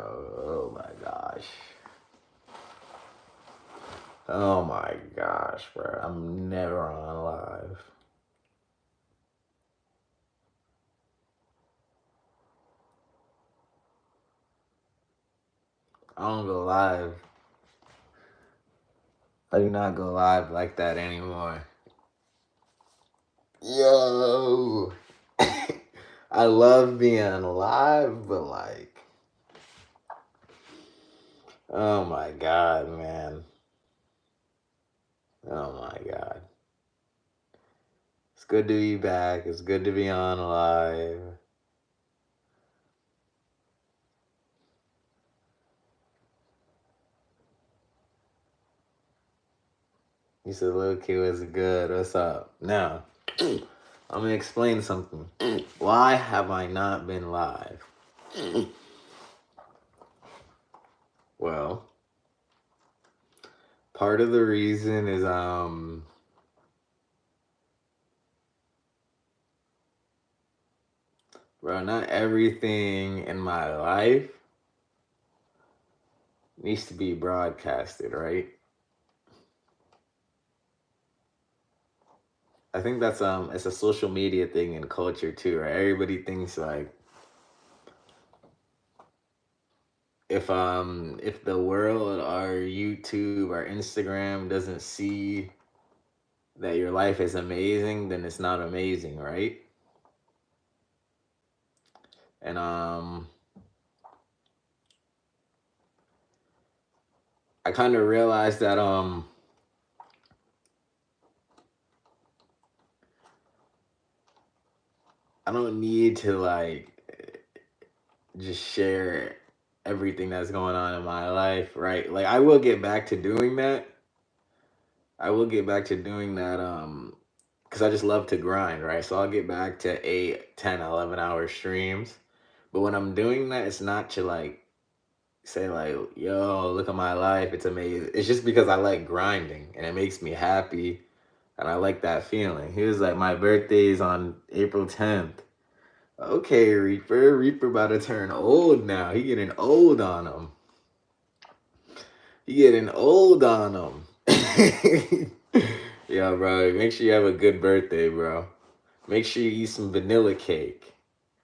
bro. Oh my gosh. Oh my gosh, bro. I'm never on live. I don't go live. I do not go live like that anymore. Yo. I love being live, but like, oh my God, man. Oh my God. It's good to be back. It's good to be on live. You said little kid was good. What's up? Now, I'm going to explain something. Why have I not been live? Well, part of the reason is, bro, not everything in my life needs to be broadcasted, right? I think that's it's a social media thing and culture too, right? Everybody thinks like if the world or YouTube or Instagram doesn't see that your life is amazing, then it's not amazing, right? And I kind of realized that I don't need to like just share everything that's going on in my life, right? Like I will get back to doing that. I will get back to doing that because I just love to grind, right? So I'll get back to 8, 10, 11 hour streams. But when I'm doing that, it's not to like say like, yo, look at my life, it's amazing. It's just because I like grinding and it makes me happy and I like that feeling. He was like, my birthday's on April 10th. Okay, Reaper. Reaper about to turn old now. He getting old on him. He getting old on him. Yo, bro, make sure you have a good birthday, bro. Make sure you eat some vanilla cake.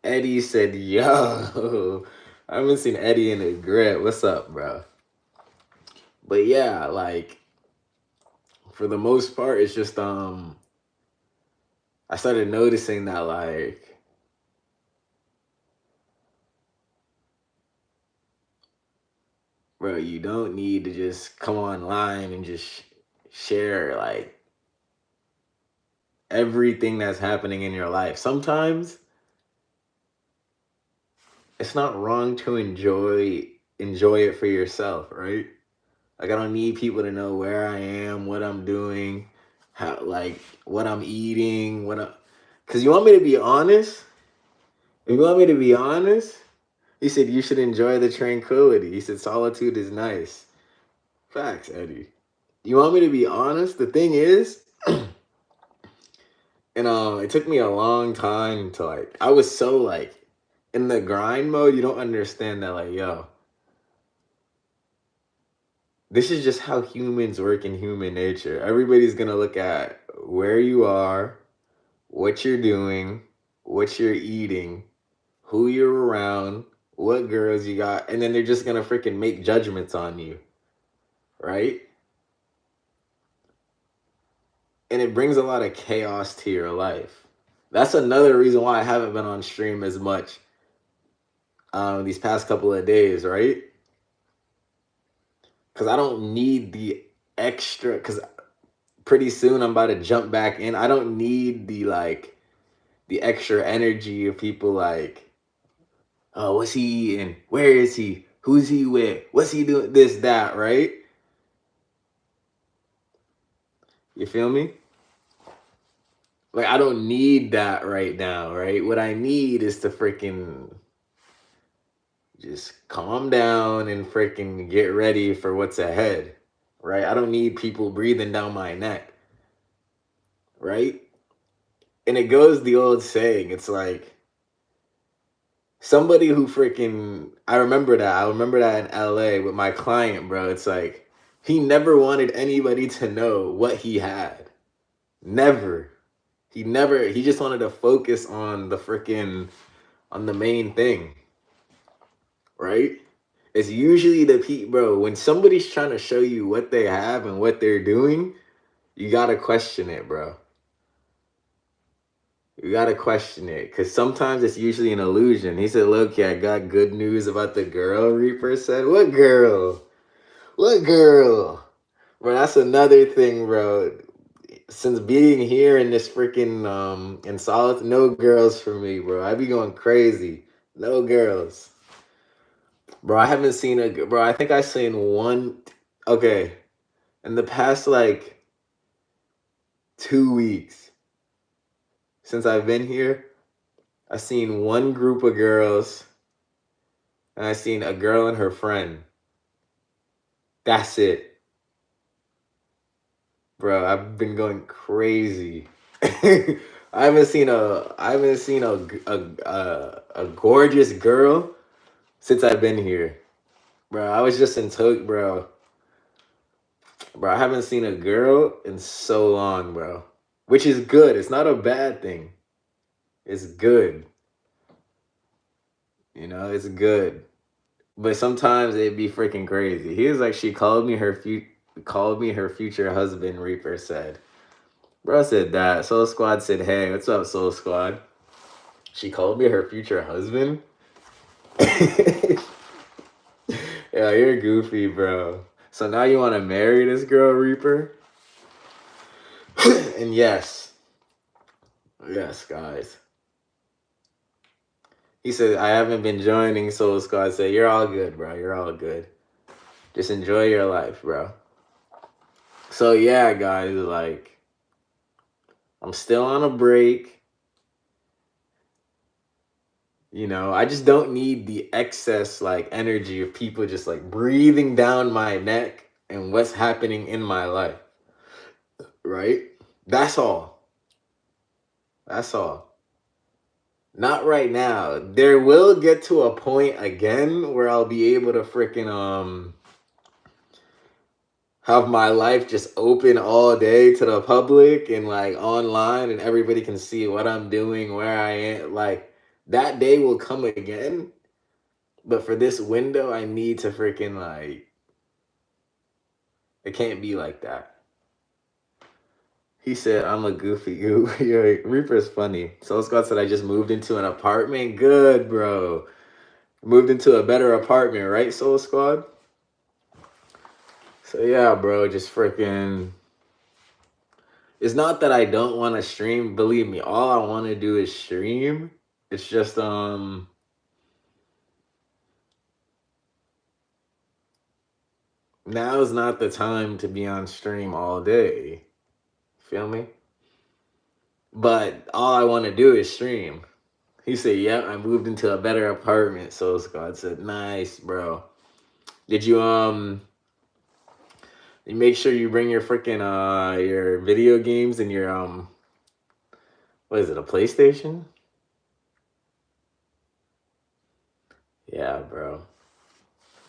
Eddie said, yo. I haven't seen Eddie in a grip. What's up, bro? But yeah, like, for the most part, it's just, I started noticing that, like, bro, you don't need to just come online and just share, like, everything that's happening in your life. Sometimes it's not wrong to enjoy it for yourself, right? Like I don't need people to know where I am, what I'm doing, how like what I'm eating, cuz you want me to be honest? If you want me to be honest, he said you should enjoy the tranquility. He said solitude is nice. Facts, Eddie. You want me to be honest? The thing is, and it took me a long time to like I was so like in the grind mode, you don't understand that like, yo, this is just how humans work in human nature. Everybody's going to look at where you are, what you're doing, what you're eating, who you're around, what girls you got, and then they're just going to freaking make judgments on you, right? And it brings a lot of chaos to your life. That's another reason why I haven't been on stream as much these past couple of days, right? Because I don't need the extra, because pretty soon I'm about to jump back in. I don't need the extra energy of people like, oh, what's he eating? Where is he? Who's he with? What's he doing? This, that, right? You feel me? Like, I don't need that right now, right? What I need is to freaking just calm down and freaking get ready for what's ahead, right? I don't need people breathing down my neck, right? And it goes the old saying, it's like, Somebody who freaking, I remember that. I remember that in LA with my client, bro. It's like he never wanted anybody to know what he had. Never. He just wanted to focus on the freaking, on the main thing, right? It's usually the people, bro, when somebody's trying to show you what they have and what they're doing, you gotta question it, bro. You gotta question it, because sometimes it's usually an illusion. He said, look, I got good news about the girl, Reaper said. What girl? What girl? Bro, that's another thing, bro. Since being here in this freaking, in solid, no girls for me, bro. I be going crazy. No girls. Bro, I haven't seen bro, I think I seen one, okay, in the past, like, 2 weeks since I've been here, I seen one group of girls, and I seen a girl and her friend. That's it. Bro, I've been going crazy. I haven't seen a gorgeous girl since I've been here. Bro, I was just in Tokyo, bro. Bro, I haven't seen a girl in so long, bro. Which is good. It's not a bad thing. It's good. You know, it's good. But sometimes it'd be freaking crazy. He was like, she called me her future husband, Reaper said. Bro said that. Soul Squad said, hey, what's up, Soul Squad? She called me her future husband? Yeah, you're goofy, bro. So now you want to marry this girl, Reaper? And yes. Yes, guys. He said, I haven't been joining Soul Squad. Say, you're all good, bro. You're all good. Just enjoy your life, bro. So, yeah, guys, like, I'm still on a break. You know, I just don't need the excess, like, energy of people just, like, breathing down my neck and what's happening in my life. Right? That's all. That's all. Not right now. There will get to a point again where I'll be able to freaking, have my life just open all day to the public and like online, and everybody can see what I'm doing, where I am. Like, that day will come again. But for this window, I need to freaking, like, it can't be like that. He said, I'm a goofy goof. Reaper's funny. Soul Scott said, I just moved into an apartment. Good, bro. Moved into a better apartment, right, Soul Squad? So yeah, bro, just freaking, it's not that I don't want to stream. Believe me, all I want to do is stream. It's just now is not the time to be on stream all day. Feel me? But all I want to do is stream. He said, "Yep, I moved into a better apartment." So Scott said, "Nice, bro. Did you make sure you bring your freaking your video games and your what is it, a PlayStation?" Yeah, bro.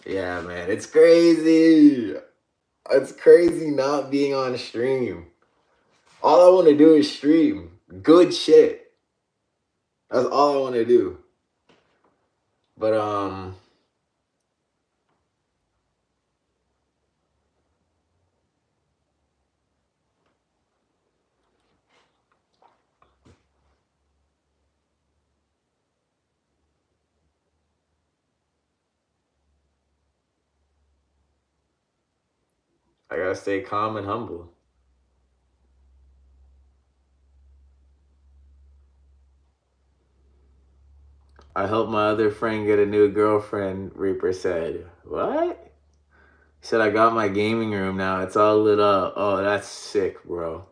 Yeah, man. It's crazy. It's crazy not being on stream. All I want to do is stream good shit. That's all I want to do. But I gotta stay calm and humble. I helped my other friend get a new girlfriend, Reaper said. What? He said, I got my gaming room now. It's all lit up. Oh, that's sick, bro.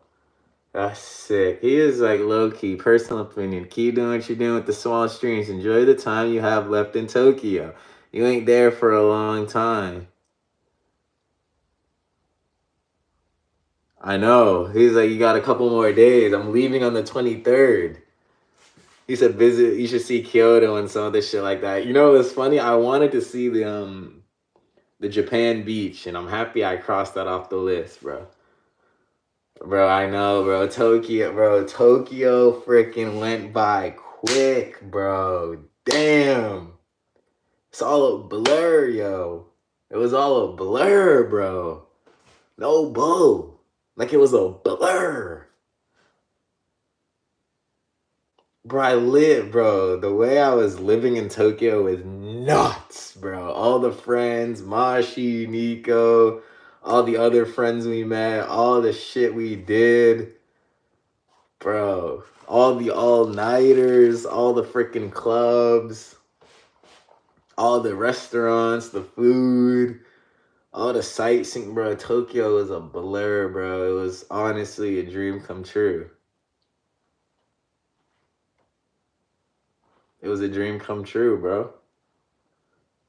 That's sick. He is like low-key, personal opinion. Keep doing what you're doing with the small streams. Enjoy the time you have left in Tokyo. You ain't there for a long time. I know. He's like, you got a couple more days. I'm leaving on the 23rd. He said visit. You should see Kyoto and some other shit like that. You know, it's funny. I wanted to see the Japan beach, and I'm happy I crossed that off the list, bro. Bro, I know, bro. Tokyo freaking went by quick, bro. Damn. It's all a blur, yo. It was all a blur, bro. No bull. Like it was a blur. Bro, bro. The way I was living in Tokyo was nuts, bro. All the friends, Mashi, Nico, all the other friends we met, all the shit we did. Bro, all the all-nighters, all the freaking clubs, all the restaurants, the food, all the sightseeing, bro. Tokyo was a blur, bro. It was honestly a dream come true. It was a dream come true, bro.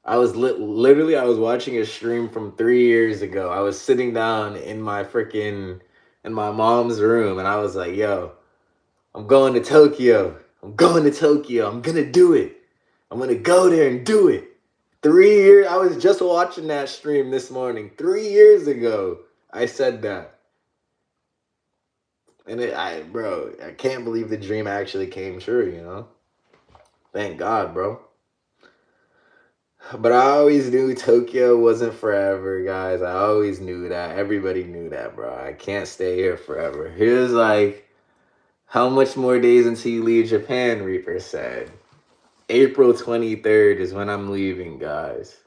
I was literally, I was watching a stream from 3 years ago. I was sitting down in my mom's room, and I was like, yo, I'm going to Tokyo. I'm going to Tokyo. I'm gonna do it. I'm gonna go there and do it. 3 years, I was just watching that stream this morning. 3 years ago, I said that. And bro, I can't believe the dream actually came true, you know? Thank God, bro. But I always knew Tokyo wasn't forever, guys. I always knew that. Everybody knew that, bro. I can't stay here forever. Here's like, how much more days until you leave Japan, Reaper said. April 23rd is when I'm leaving, guys.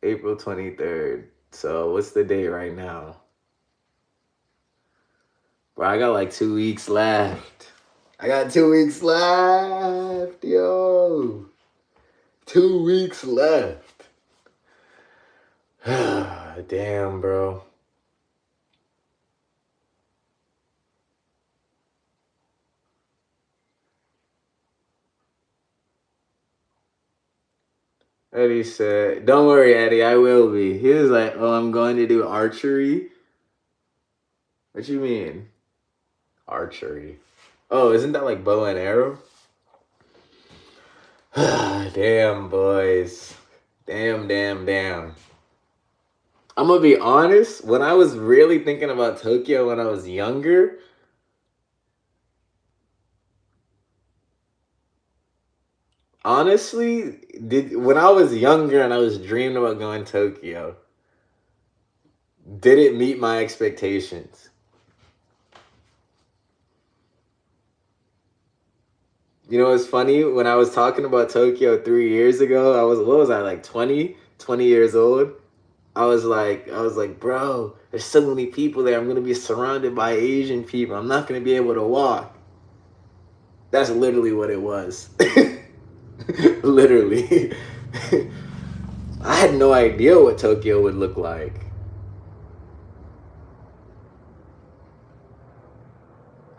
April 23rd. So what's the date right now? Bro, I got like 2 weeks left. I got 2 weeks left, yo. 2 weeks left. Damn, bro. Eddie said, don't worry, Eddie, I will be. He was like, oh, I'm going to do archery. What you mean? Archery. Oh, isn't that like bow and arrow? Damn, boys. Damn. I'm gonna be honest, when I was really thinking about Tokyo when I was younger, honestly, when I was younger and I was dreaming about going to Tokyo, did it meet my expectations? You know what's funny? When I was talking about Tokyo 3 years ago, what was I, like 20 years old? I was like, bro, there's so many people there. I'm gonna be surrounded by Asian people. I'm not gonna be able to walk. That's literally what it was. Literally. I had no idea what Tokyo would look like.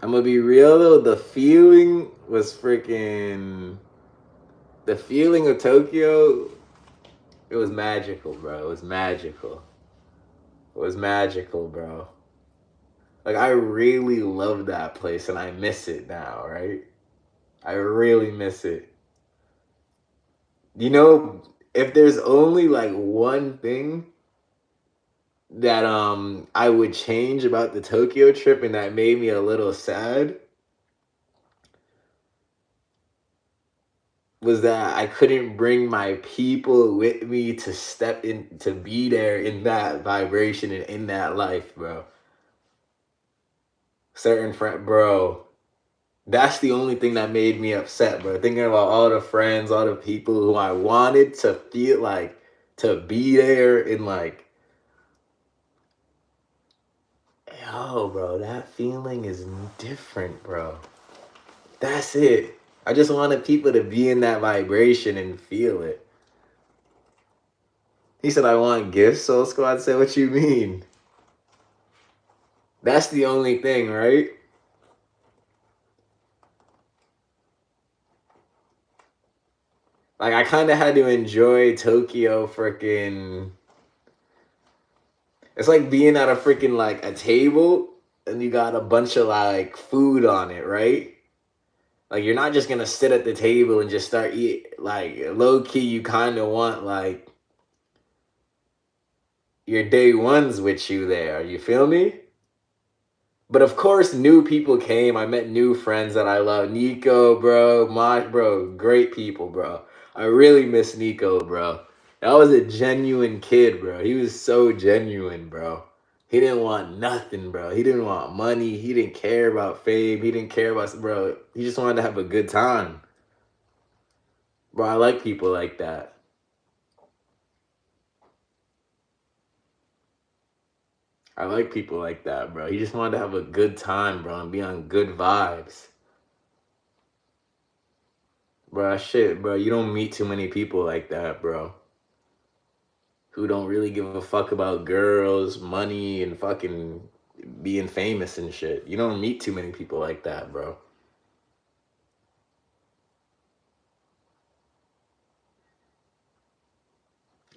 I'm gonna be real though, the feeling of Tokyo, it was magical, bro. It was magical. It was magical, bro. Like, I really love that place and I miss it now, right? I really miss it. You know, if there's only like one thing that I would change about the Tokyo trip and that made me a little sad, was that I couldn't bring my people with me to step in, to be there in that vibration and in that life, bro. Bro, that's the only thing that made me upset, bro. Thinking about all the friends, all the people who I wanted to feel like, to be there and like, yo, bro, that feeling is different, bro. That's it. I just wanted people to be in that vibration and feel it. He said, I want gifts. Soul Squad said, what you mean? That's the only thing, right? Like, I kind of had to enjoy Tokyo freaking It's like being at a freaking like a table and you got a bunch of like food on it, right? Like you're not just gonna sit at the table and just start eat. Like low key, you kind of want like your day ones with you there. You feel me? But of course, new people came. I met new friends that I love. Nico, bro, great people, bro. I really miss Nico, bro. That was a genuine kid, bro. He was so genuine, bro. He didn't want nothing, bro. He didn't want money. He didn't care about fame. He didn't care about, bro. He just wanted to have a good time. Bro, I like people like that. I like people like that, bro. He just wanted to have a good time, bro, and be on good vibes. Bro, shit, bro. You don't meet too many people like that, bro. Who don't really give a fuck about girls, money, and fucking being famous and shit. You don't meet too many people like that, bro.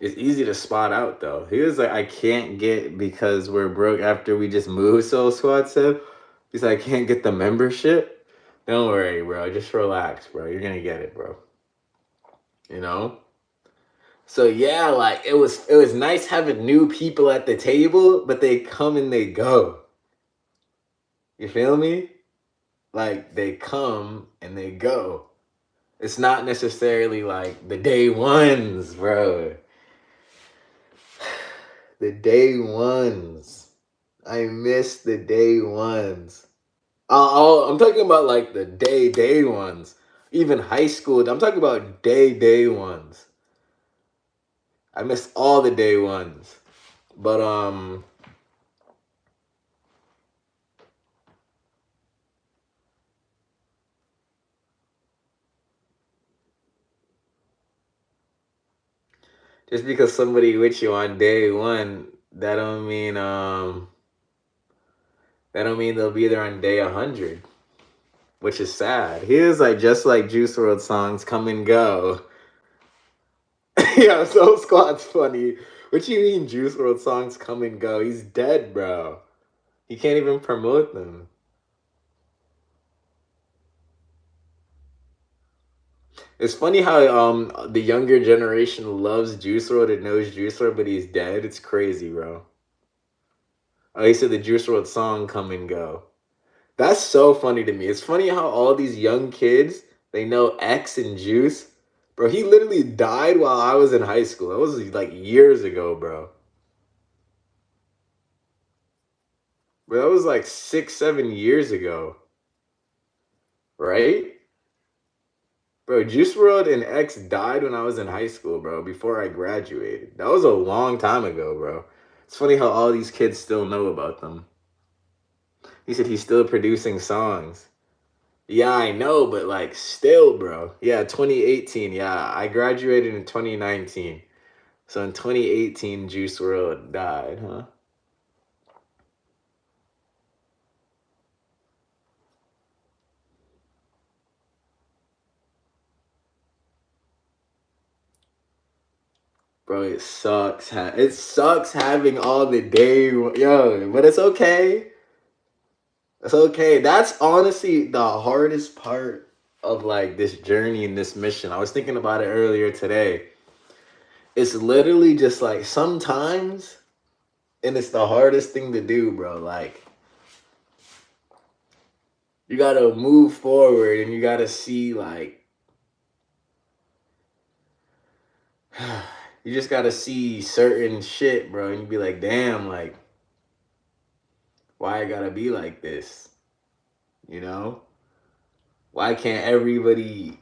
It's easy to spot out though. He was like, I can't get because we're broke after we just moved, Soul Squad said. He's like, I can't get the membership. Don't worry, bro. Just relax, bro. You're gonna get it, bro. You know? So yeah, like it was nice having new people at the table, but they come and they go. You feel me? Like they come and they go. It's not necessarily like the day ones, bro. The day ones. I miss the day ones. I'm talking about like the day ones. Even high school. I'm talking about day ones. I miss all the day ones. But just because somebody with you on day one, that don't mean they'll be there on day 100, which is sad. He is like just like Juice WRLD songs come and go. Yeah, Soul Squad's funny. What you mean Juice WRLD songs come and go? He's dead, bro. He can't even promote them. It's funny how the younger generation loves Juice WRLD and knows Juice WRLD, but he's dead. It's crazy, bro. Oh, he said the Juice WRLD song come and go. That's so funny to me. It's funny how all these young kids, they know X and Juice. Bro, he literally died while I was in high school. That was like years ago, bro. But that was like 6, 7 years ago. Right? Bro, Juice WRLD and X died when I was in high school, bro, before I graduated. That was a long time ago, bro. It's funny how all these kids still know about them. He said he's still producing songs. Yeah, I know, but like still, bro. Yeah, 2018. Yeah, I graduated in 2019. So in 2018, Juice WRLD died, huh? Bro, it sucks. It sucks having all the day, yo, but it's okay. It's okay. That's honestly the hardest part of like this journey and this mission. I was thinking about it earlier today. It's literally just like sometimes, and it's the hardest thing to do, bro. Like, you gotta move forward and you gotta see, like, you just gotta see certain shit, bro. And you be like, damn, like, why I gotta be like this? You know? Why can't everybody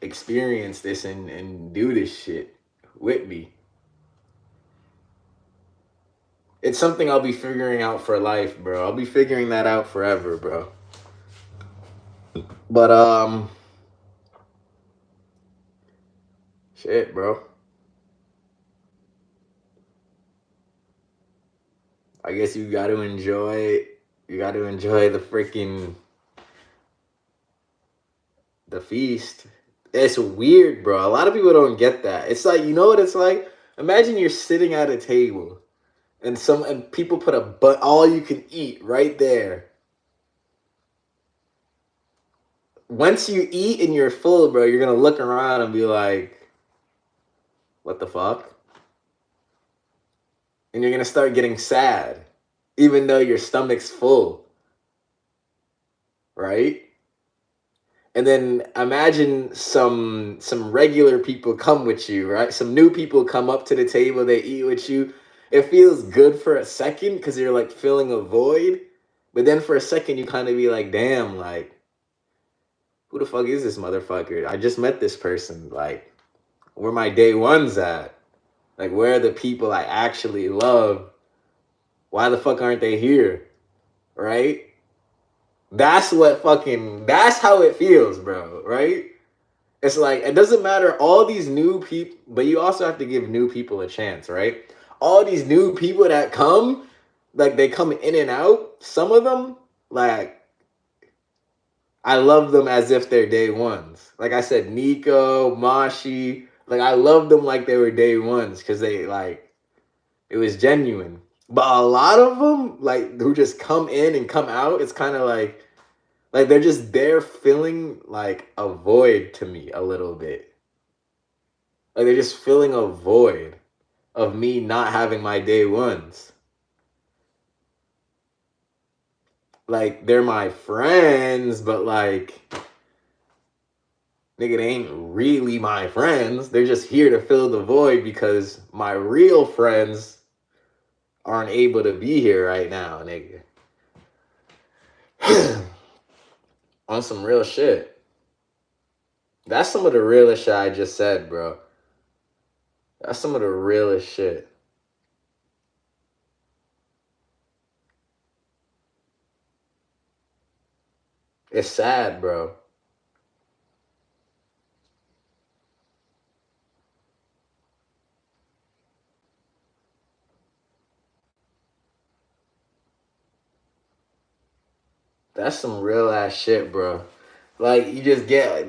experience this and do this shit with me? It's something I'll be figuring out for life, bro. I'll be figuring that out forever, bro. But shit, bro. I guess you got to enjoy. You got to enjoy the freaking the feast. It's weird, bro. A lot of people don't get that. It's like, you know what it's like? Imagine you're sitting at a table and people put but all you can eat right there. Once you eat and you're full, bro, you're gonna look around and be like, what the fuck? And you're gonna start getting sad, even though your stomach's full, right? And then imagine some regular people come with you, right? Some new people come up to the table, they eat with you. It feels good for a second because you're like filling a void, but then for a second you kind of be like, damn, like, who the fuck is this motherfucker? I just met this person. Like, where my day ones at? Like, where are the people I actually love? Why the fuck aren't they here? Right? That's how it feels, bro, right? It's like, it doesn't matter all these new people, but you also have to give new people a chance, right? All these new people that come, like they come in and out, some of them, like, I love them as if they're day ones. Like I said, Nico, Mashi, like I love them like they were day ones because they like, it was genuine. But a lot of them, like who just come in and come out, it's kind of like they're just there filling like a void to me a little bit. Like they're just filling a void of me not having my day ones. Like they're my friends, but like nigga, they ain't really my friends. They're just here to fill the void because my real friends aren't able to be here right now, nigga. On some real shit. That's some of the realest shit I just said, bro. That's some of the realest shit. It's sad, bro. That's some real ass shit, bro. Like you just get,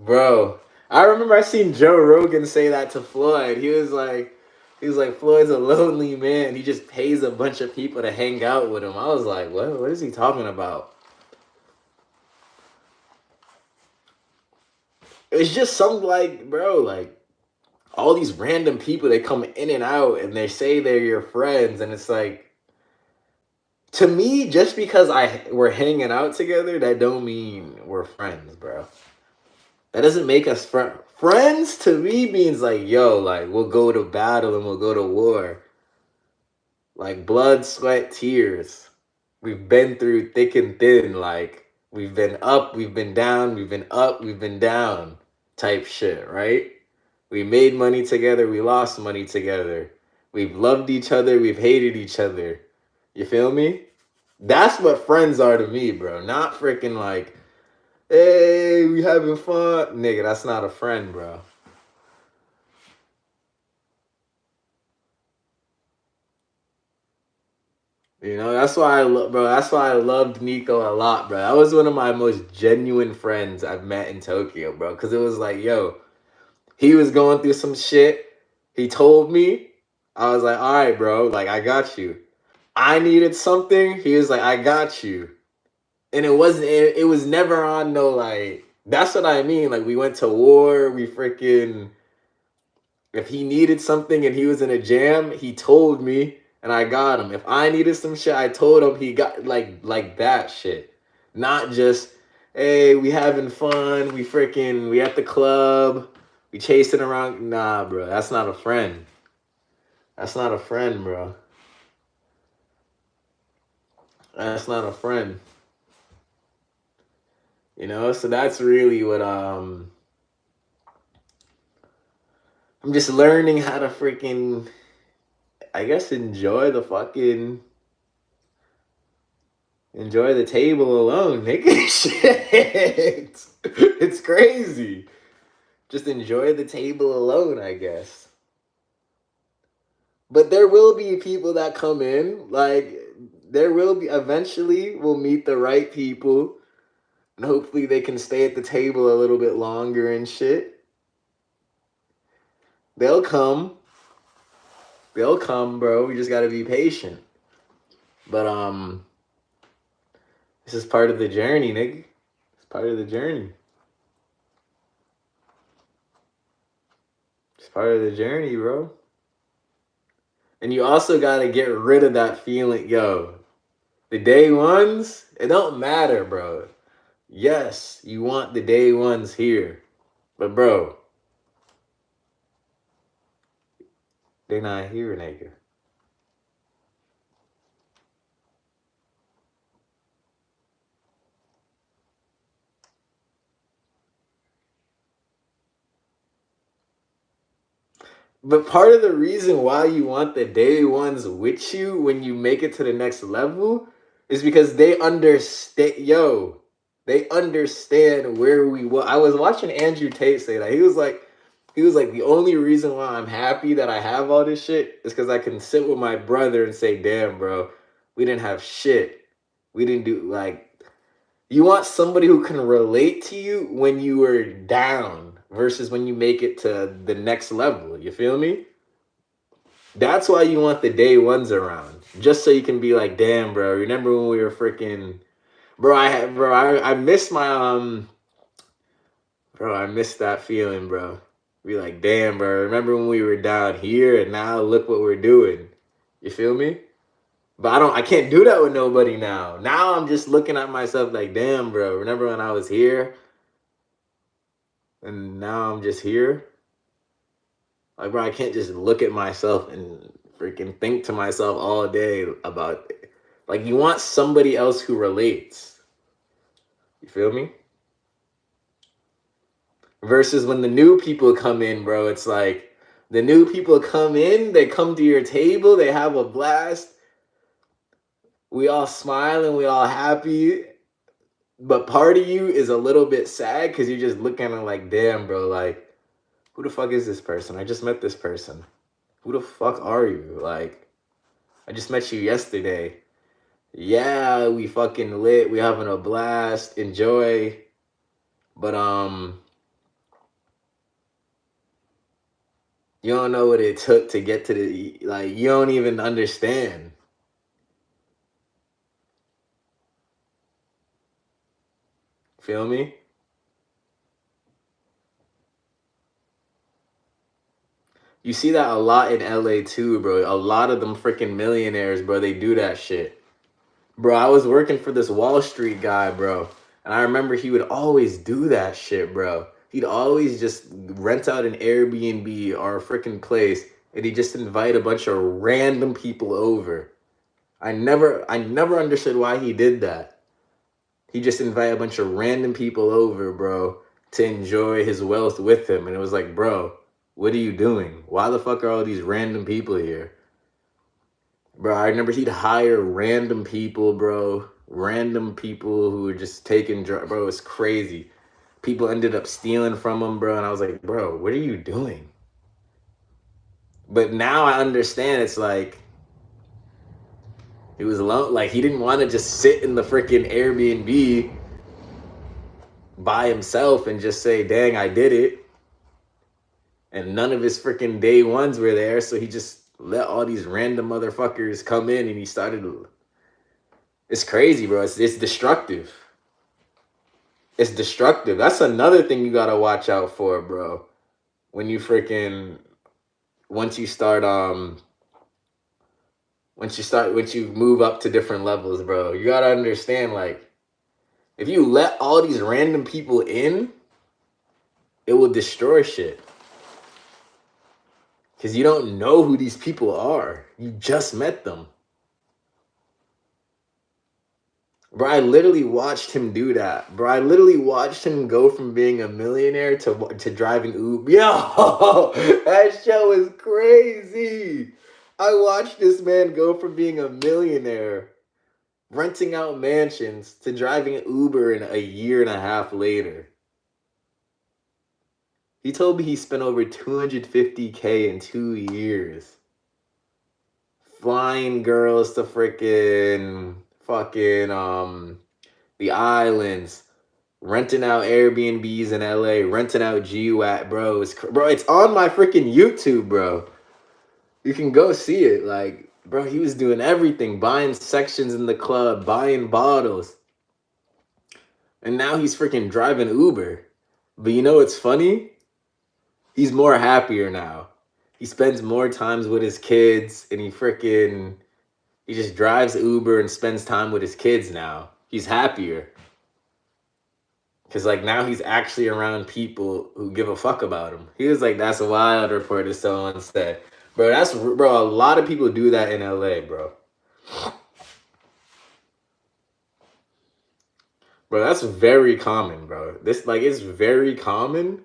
bro. I remember I seen Joe Rogan say that to Floyd. He was like, Floyd's a lonely man. He just pays a bunch of people to hang out with him. I was like, what? What is he talking about? It's just some like, bro, like all these random people they come in and out and they say they're your friends, and it's like, to me, just because we're hanging out together, that don't mean we're friends, bro. That doesn't make us friends. Friends to me means like, yo, like we'll go to battle and we'll go to war. Like blood, sweat, tears. We've been through thick and thin. Like we've been up, we've been down, we've been up, we've been down type shit, right? We made money together, we lost money together. We've loved each other, we've hated each other. You feel me? That's what friends are to me, bro. Not freaking like, hey, we having fun. Nigga, that's not a friend, bro. You know, that's why bro. That's why I loved Nico a lot, bro. That was one of my most genuine friends I've met in Tokyo, bro. Because it was like, yo, he was going through some shit. He told me. I was like, all right, bro. Like, I got you. I needed something. He was like, I got you. And it wasn't. It was never on no like. That's what I mean. Like, we went to war. We freaking. If he needed something and he was in a jam, he told me and I got him. If I needed some shit, I told him, he got like that shit. Not just, hey, we having fun, we at the club, we chasing around. Nah, bro, that's not a friend. That's not a friend, bro. That's not a friend. You know, so that's really what I'm just learning how to freaking, I guess, enjoy the table alone, nigga. Shit. It's crazy. Just enjoy the table alone, I guess. But there will be people that come in. Like, there will be, eventually, we'll meet the right people. And hopefully they can stay at the table a little bit longer and shit. They'll come. They'll come, bro. We just gotta be patient. But this is part of the journey, nigga. It's part of the journey. It's part of the journey, bro. And you also gotta get rid of that feeling, yo. The day ones, it don't matter, bro. Yes, you want the day ones here. But bro, they're not here, nigga. But part of the reason why you want the day ones with you when you make it to the next level is because they understand, yo, they understand where we were. I was watching Andrew Tate say that. He was like, the only reason why I'm happy that I have all this shit is because I can sit with my brother and say, damn, bro, we didn't have shit. We didn't do, like, you want somebody who can relate to you when you were down versus when you make it to the next level. You feel me? That's why you want the day ones around. Just so you can be like, damn, bro, remember when we were freaking, I miss my I miss that feeling, bro. Be like, damn, bro, remember when we were down here and now look what we're doing. You feel me? But I can't do that with nobody now. Now I'm just looking at myself like, damn, bro, remember when I was here? And now I'm just here. Like, bro, I can't just look at myself and freaking think to myself all day about it. Like, you want somebody else who relates. You feel me? Versus when the new people come in, bro, it's like the new people come in, they come to your table, they have a blast. We all smile and we all happy. But part of you is a little bit sad because you're just looking at it like, damn, bro, like, who the fuck is this person? I just met this person. Who the fuck are you? Like, I just met you yesterday. Yeah, we fucking lit. We having a blast. Enjoy. But you don't know what it took to get to the, like, you don't even understand. Feel me? You see that a lot in LA too, bro. A lot of them freaking millionaires, bro, they do that shit. Bro, I was working for this Wall Street guy, bro. And I remember he would always do that shit, bro. He'd always just rent out an Airbnb or a freaking place and he'd just invite a bunch of random people over. I never understood why he did that. He just invite a bunch of random people over, bro, to enjoy his wealth with him. And it was like, bro, what are you doing? Why the fuck are all these random people here? Bro, I remember he'd hire random people, bro. Random people who were just taking drugs. Bro, it's crazy. People ended up stealing from him, bro. And I was like, bro, what are you doing? But now I understand it's like, he was alone. Like, he didn't want to just sit in the freaking Airbnb by himself and just say, dang, I did it. And none of his freaking day ones were there. So he just let all these random motherfuckers come in and he started. It's crazy, bro. It's destructive. It's destructive. That's another thing you gotta watch out for, bro. When you freaking, once you move up to different levels, bro, you gotta understand, like, if you let all these random people in, it will destroy shit. Because you don't know who these people are. You just met them. Bro, I literally watched him do that. Bro, I literally watched him go from being a millionaire to driving Uber. Yo, that show is crazy. I watched this man go from being a millionaire, renting out mansions, to driving Uber in a year and a half later. He told me he spent over $250K in 2 years. Flying girls to fucking the islands, renting out Airbnbs in LA, renting out GWAT, bro. It's on my freaking YouTube, bro. You can go see it. Like, bro, he was doing everything, buying sections in the club, buying bottles. And now he's freaking driving Uber. But you know what's funny? He's more happier now. He spends more times with his kids and he just drives Uber and spends time with his kids now. He's happier. Cause like now he's actually around people who give a fuck about him. He was like, "That's wild," reported someone said. Bro, a lot of people do that in LA, bro. Bro, that's very common, bro. This like it's very common.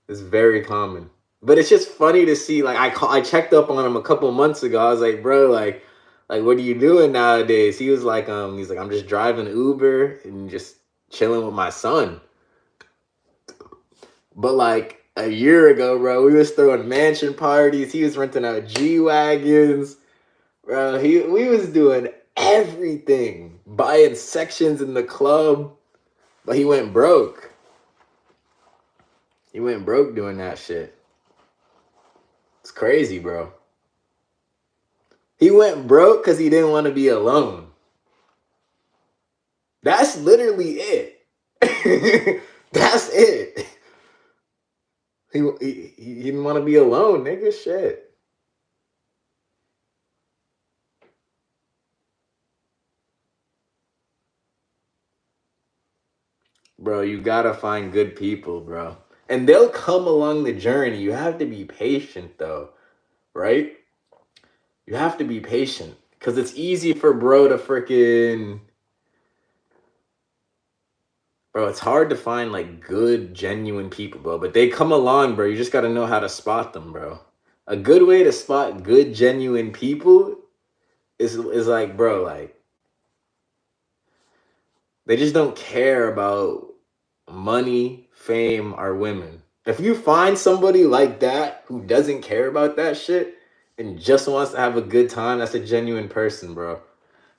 It's very common. But it's just funny to see. Like I checked up on him a couple months ago. I was like, bro, like what are you doing nowadays? He was like, he's like, I'm just driving Uber and just chilling with my son. But like a year ago, bro, we was throwing mansion parties. He was renting out G-Wagons. Bro, we was doing everything. Buying sections in the club. But he went broke. He went broke doing that shit. It's crazy, bro. He went broke because he didn't want to be alone. That's literally it. That's it. He didn't want to be alone, nigga. Shit. Bro, you gotta find good people, bro. And they'll come along the journey. You have to be patient, though. Right? You have to be patient. Because it's easy for bro to freaking... Bro, it's hard to find, like, good, genuine people, bro. But they come along, bro. You just gotta know how to spot them, bro. A good way to spot good, genuine people is like, bro, like... They just don't care about money, fame, or women. If you find somebody like that who doesn't care about that shit and just wants to have a good time, that's a genuine person, bro.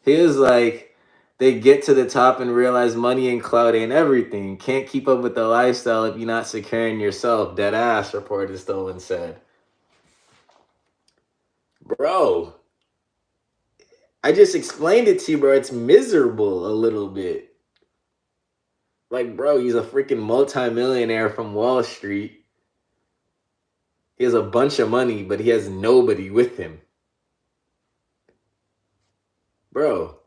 He was like, they get to the top and realize money and clout ain't everything. Can't keep up with the lifestyle if you're not securing yourself. Dead ass, reported Stolen said. Bro, I just explained it to you, bro. It's miserable a little bit. Like, bro, he's a freaking multimillionaire from Wall Street. He has a bunch of money, but he has nobody with him. Bro.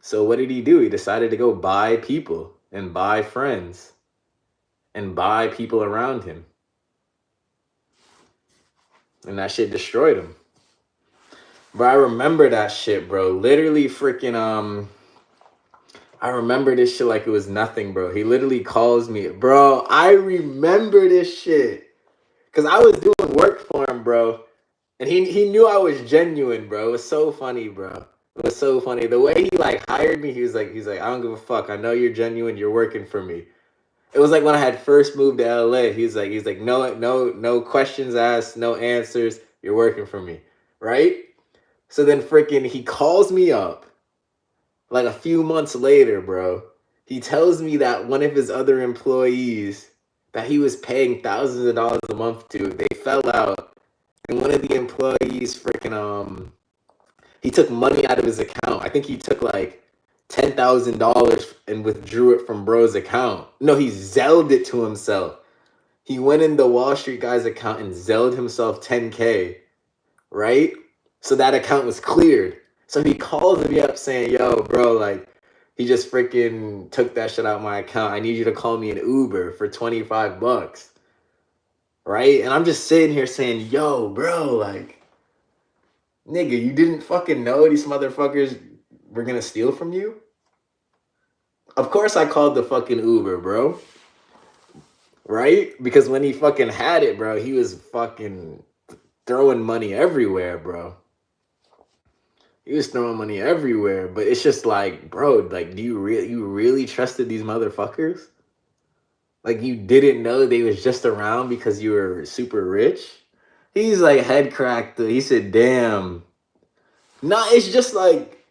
So what did he do? He decided to go buy people and buy friends and buy people around him. And that shit destroyed him. Bro, I remember that shit, bro. Literally freaking, I remember this shit like it was nothing, bro. He literally calls me. Bro, I remember this shit. Because I was doing work for him, bro. And he knew I was genuine, bro. It was so funny, bro. It was so funny. The way he like hired me, he's like, I don't give a fuck. I know you're genuine. You're working for me. It was like when I had first moved to LA. He's like, no questions asked, no answers. You're working for me, right? So then freaking he calls me up like a few months later, bro. He tells me that one of his other employees that he was paying thousands of dollars a month to, they fell out. And one of the employees freaking he took money out of his account. I think he took like $10,000 and withdrew it from bro's account. No, he Zelled it to himself. He went in the Wall Street guy's account and Zelled himself 10K, right? So that account was cleared. So he calls me up saying, yo, bro, like, he just freaking took that shit out of my account. I need you to call me an Uber for $25. Right? And I'm just sitting here saying, yo, bro, like, nigga, you didn't fucking know these motherfuckers were gonna steal from you? Of course I called the fucking Uber, bro. Right? Because when he fucking had it, bro, he was fucking throwing money everywhere, bro. He was throwing money everywhere. But it's just like, bro, like, do you really trusted these motherfuckers? Like, you didn't know they was just around because you were super rich? He's like head cracked. He said, damn. Nah, it's just like,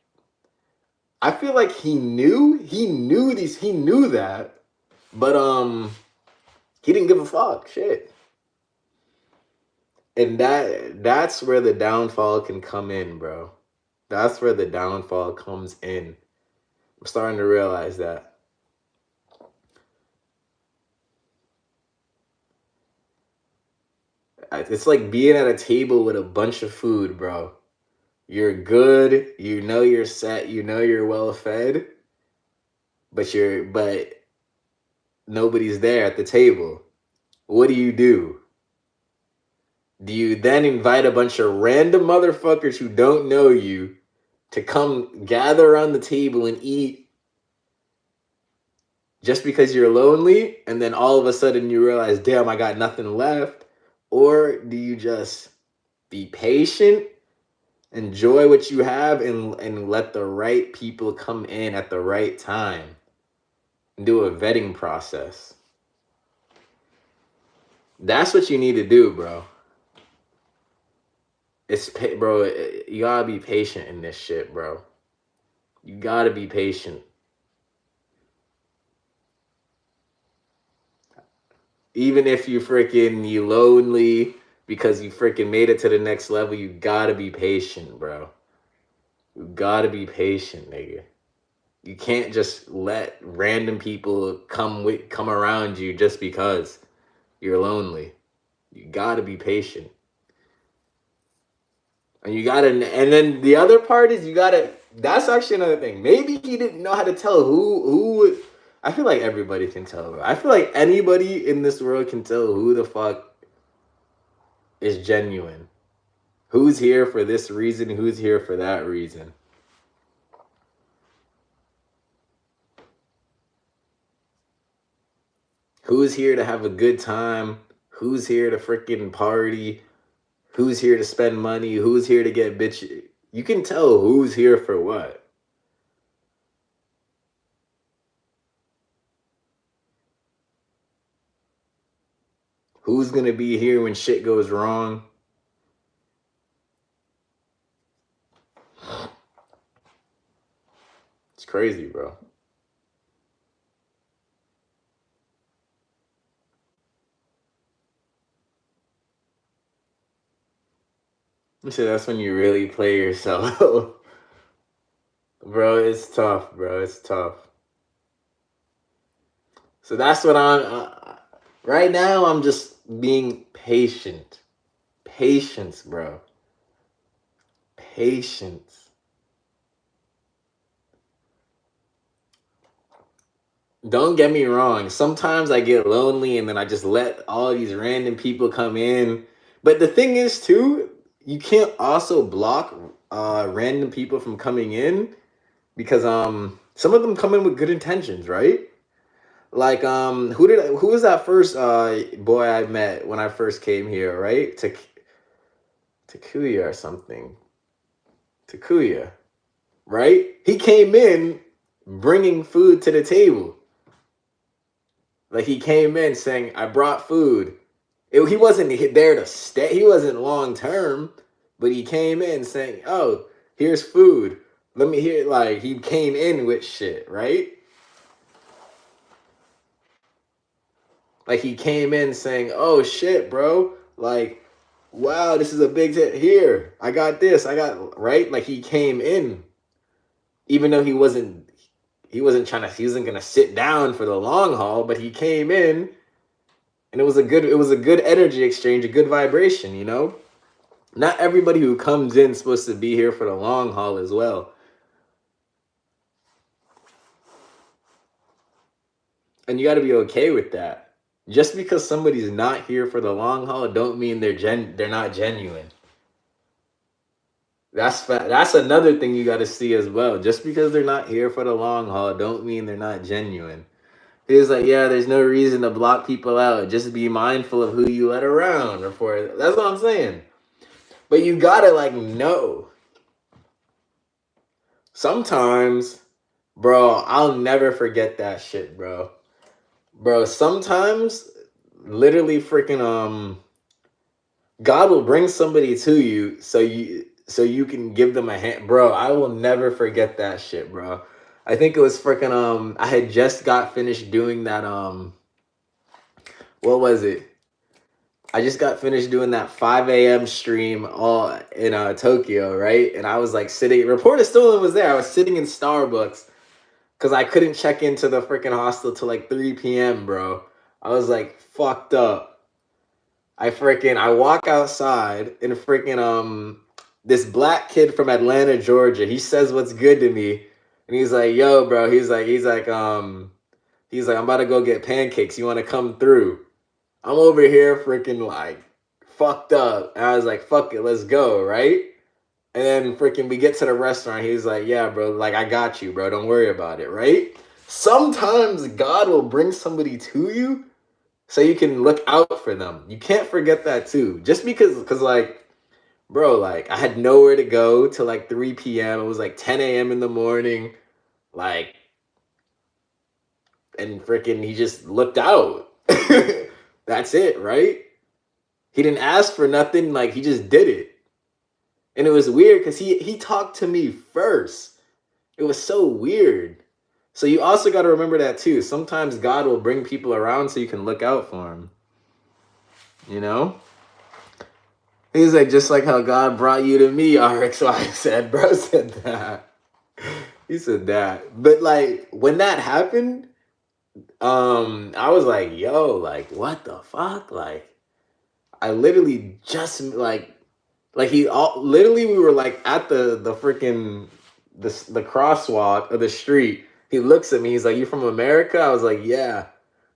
I feel like he knew that, but he didn't give a fuck. Shit. And that's where the downfall can come in, bro. That's where the downfall comes in. I'm starting to realize that. It's like being at a table with a bunch of food, bro. You're good, you know you're set, you know you're well fed, but nobody's there at the table. What do? Do you then invite a bunch of random motherfuckers who don't know you to come gather around the table and eat just because you're lonely, and then all of a sudden you realize, damn, I got nothing left? Or do you just be patient, enjoy what you have, and let the right people come in at the right time and do a vetting process? That's what you need to do, bro. Bro, you gotta be patient in this shit, bro. You gotta be patient. Even if you lonely because you freaking made it to the next level, you gotta be patient, bro. You gotta be patient, nigga. You can't just let random people come around you just because you're lonely. You gotta be patient. And then the other part is that's actually another thing. Maybe he didn't know how to tell who. I feel like everybody can tell, bro. I feel like anybody in this world can tell who the fuck is genuine. Who's here for this reason? Who's here for that reason? Who's here to have a good time? Who's here to freaking party? Who's here to spend money? Who's here to get bitch? You can tell who's here for what. Who's gonna be here when shit goes wrong? It's crazy, bro. You say that's when you really play yourself. Bro, it's tough, bro. It's tough. So that's what right now I'm just being patient. Patience, bro. Patience. Don't get me wrong. Sometimes I get lonely and then I just let all these random people come in. But the thing is, too, you can't also block random people from coming in because some of them come in with good intentions, right? Like who was that first boy I met when I first came here, right? Takuya or something. Takuya, right? He came in bringing food to the table. Like he came in saying, "I brought food." He wasn't there to stay. He wasn't long term, but he came in saying, "Oh, here's food. Let me hear." Like he came in with shit, right? Like he came in saying, "Oh shit, bro. Like, wow, this is a big hit. Here, I got this. I got right." Like he came in, even though he wasn't gonna sit down for the long haul, but he came in, and it was a good energy exchange, a good vibration. Not everybody who comes in is supposed to be here for the long haul as well, and you got to be okay with that. Just because somebody's not here for the long haul, don't mean they're not genuine. That's another thing you got to see as well. Just because they're not here for the long haul, don't mean they're not genuine. It's like, yeah, there's no reason to block people out. Just be mindful of who you let around. That's what I'm saying. But you gotta know. Sometimes, bro, I'll never forget that shit, bro. Bro, sometimes, literally, freaking God will bring somebody to you so you can give them a hand. Bro, I will never forget that shit, bro. I think it was freaking I had just got finished doing that what was it? I just got finished doing that 5 a.m. stream all in Tokyo, right? And I was like sitting, Reporter Stolen was there. I was sitting in Starbucks because I couldn't check into the freaking hostel till like 3 p.m., bro. I was like fucked up. I walk outside and freaking this black kid from Atlanta, Georgia, he says what's good to me. And he's like, yo, bro, he's like, I'm about to go get pancakes. You wanna come through? I'm over here freaking like fucked up. And I was like, fuck it, let's go, right? And then freaking we get to the restaurant. He's like, yeah, bro, like I got you, bro. Don't worry about it, right? Sometimes God will bring somebody to you so you can look out for them. You can't forget that too. Just because like, bro, like I had nowhere to go till like 3 p.m. It was like 10 a.m. in the morning. Like, and freaking he just looked out. That's it, right? He didn't ask for nothing, like he just did it. And it was weird because he talked to me first. It was so weird. So you also got to remember that too. Sometimes God will bring people around so you can look out for them. You know? He's like, just like how God brought you to me, RXY said. Bro said that. He said that. But like, when that happened, I was like, yo, like, what the fuck? Like, I literally just, literally we were like at the freaking, the crosswalk of the street. He looks at me, he's like, you from America? I was like, yeah.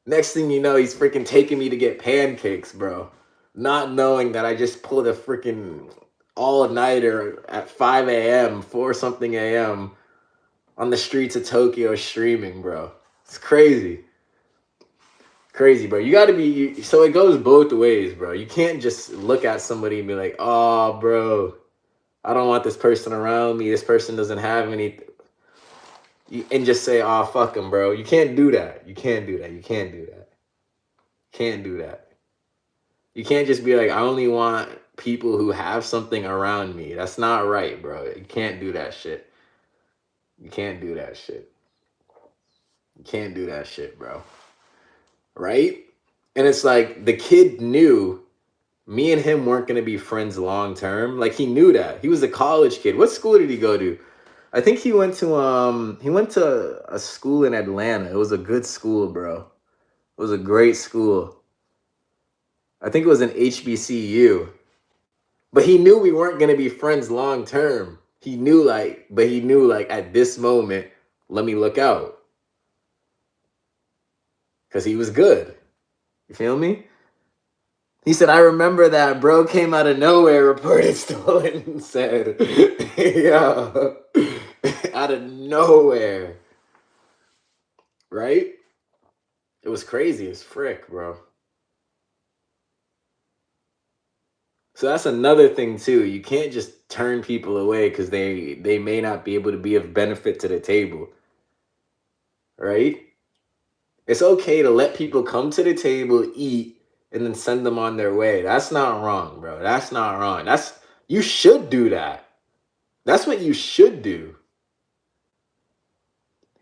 Next thing you know, he's freaking taking me to get pancakes, bro. Not knowing that I just pulled a freaking all-nighter at 5 a.m., 4 something a.m. on the streets of Tokyo streaming, bro. It's crazy. Crazy, bro. You gotta be, so it goes both ways, bro. You can't just look at somebody and be like, oh, bro, I don't want this person around me. This person doesn't have any, and just say, oh, fuck him, bro. You can't do that. You can't do that. You can't do that. Can't do that. You can't just be like, I only want people who have something around me. That's not right, bro. You can't do that shit. You can't do that shit. You can't do that shit, bro. Right? And it's like the kid knew me and him weren't going to be friends long term. Like he knew that. He was a college kid. What school did he go to? I think he went to a school in Atlanta. It was a good school, bro. It was a great school. I think it was an HBCU. But he knew we weren't going to be friends long term. He knew like at this moment, let me look out. Because he was good. You feel me? He said, I remember that bro came out of nowhere, reported stolen, and said, yo, out of nowhere. Right? It was crazy as frick, bro. So that's another thing too. You can't just turn people away because they may not be able to be of benefit to the table. Right? It's okay to let people come to the table, eat, and then send them on their way. That's not wrong, bro. That's not wrong. You should do that. That's what you should do.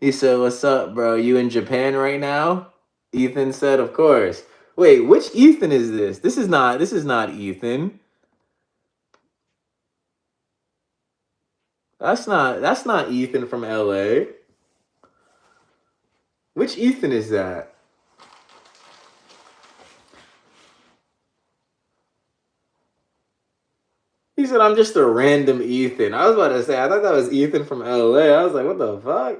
He said, what's up, bro? You in Japan right now? Ethan said, of course. Wait, which Ethan is this? This is not Ethan. That's not Ethan from LA. Which Ethan is that? He said, I'm just a random Ethan. I was about to say, I thought that was Ethan from LA. I was like, what the fuck?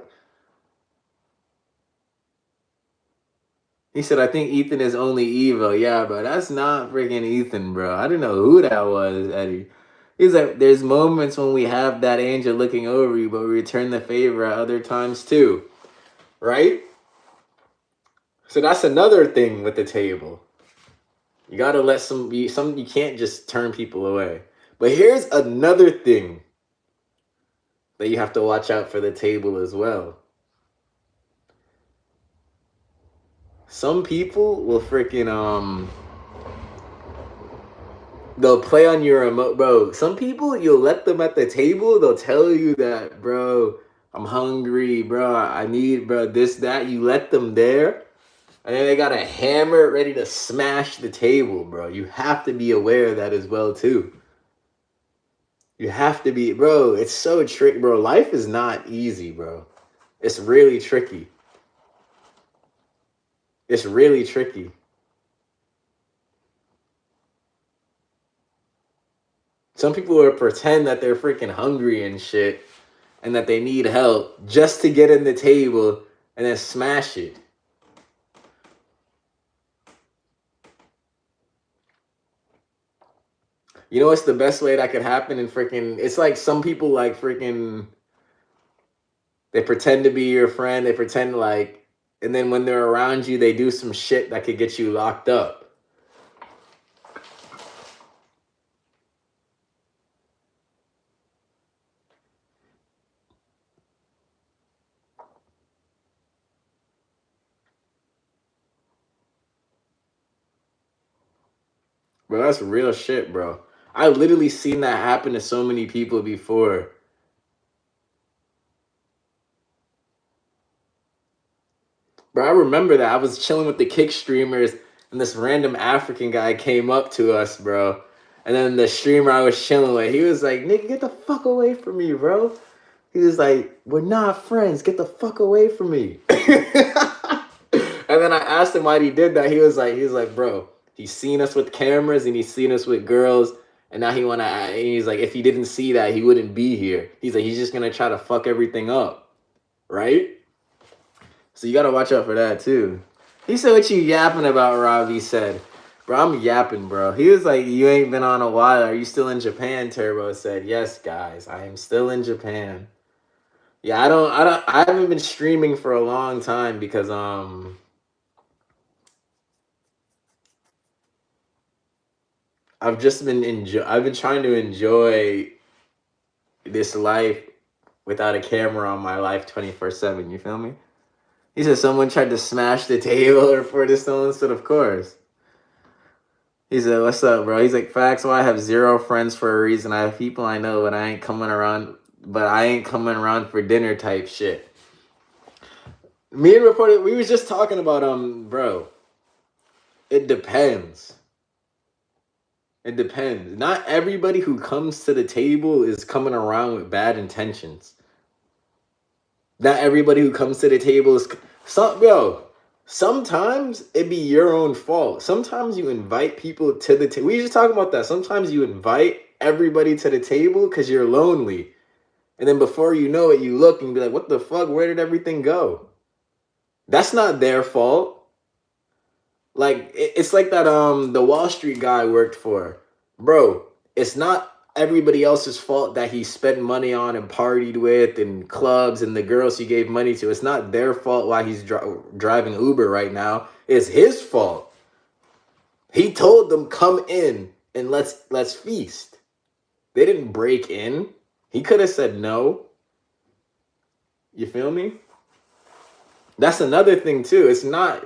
He said, I think Ethan is only evil. Yeah, bro, that's not freaking Ethan, bro. I didn't know who that was, Eddie. He's like, there's moments when we have that angel looking over you, but we return the favor at other times too. Right? So that's another thing with the table. You gotta let you can't just turn people away. But here's another thing that you have to watch out for the table as well. Some people will freaking they'll play on your remote, bro. Some people, you'll let them at the table, they'll tell you that, bro, I'm hungry, bro, I need, bro, this, that. You let them there, And then they got a hammer ready to smash the table, bro. You have to be aware of that as well, too. You have to be, bro. It's so tricky, bro. Life is not easy, bro. It's really tricky. It's really tricky. Some people will pretend that they're freaking hungry and shit and that they need help just to get in the table and then smash it. You know what's the best way that could happen in freaking, it's like some people like freaking, they pretend to be your friend, they pretend like, and then when they're around you, they do some shit that could get you locked up. Bro, that's real shit, bro. I literally seen that happen to so many people before. Bro, I remember that. I was chilling with the kick streamers and this random African guy came up to us, bro. And then the streamer I was chilling with, he was like, nigga, get the fuck away from me, bro. He was like, we're not friends. Get the fuck away from me. And then I asked him why he did that. He was like, bro, he's seen us with cameras and he's seen us with girls. And now he's like, if he didn't see that, he wouldn't be here. He's like, he's just gonna try to fuck everything up. Right? So you gotta watch out for that too. He said, what you yapping about, Rob? He said, bro, I'm yapping, bro. He was like, you ain't been on a while. Are you still in Japan? Turbo said, yes, guys, I am still in Japan. Yeah, I haven't been streaming for a long time because, I've been trying to enjoy this life without a camera on my life 24/7. You feel me? He said someone tried to smash the table or for this someone said, of course. He said, what's up, bro? He's like, facts, well, I have zero friends for a reason. I have people I know, but I ain't coming around for dinner type shit. Me and Reporter, we was just talking about, bro, it depends. It depends. Not everybody who comes to the table is coming around with bad intentions. Not everybody who comes to the table is sometimes it be your own fault. Sometimes you invite people to the table. We just talking about that. Sometimes you invite everybody to the table because you're lonely. And then before you know it, you look and be like, what the fuck? Where did everything go? That's not their fault. Like, it's like that the Wall Street guy worked for. Bro, it's not everybody else's fault that he spent money on and partied with and clubs and the girls he gave money to. It's not their fault why he's driving Uber right now. It's his fault. He told them, come in and let's feast. They didn't break in. He could have said no. You feel me? That's another thing too. It's not,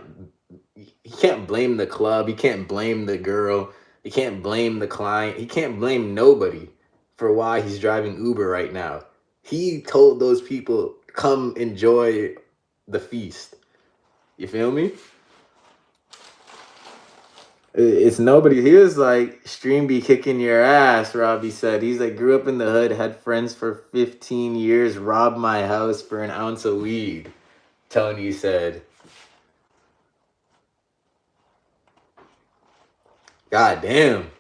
you can't blame the club. You can't blame the girl. You can't blame the client. He can't blame nobody for why he's driving Uber right now. He told those people, come enjoy the feast. You feel me? It's nobody. He was like, stream be kicking your ass, Robbie said. He's like, grew up in the hood, had friends for 15 years, robbed my house for an ounce of weed. Tony said. God damn.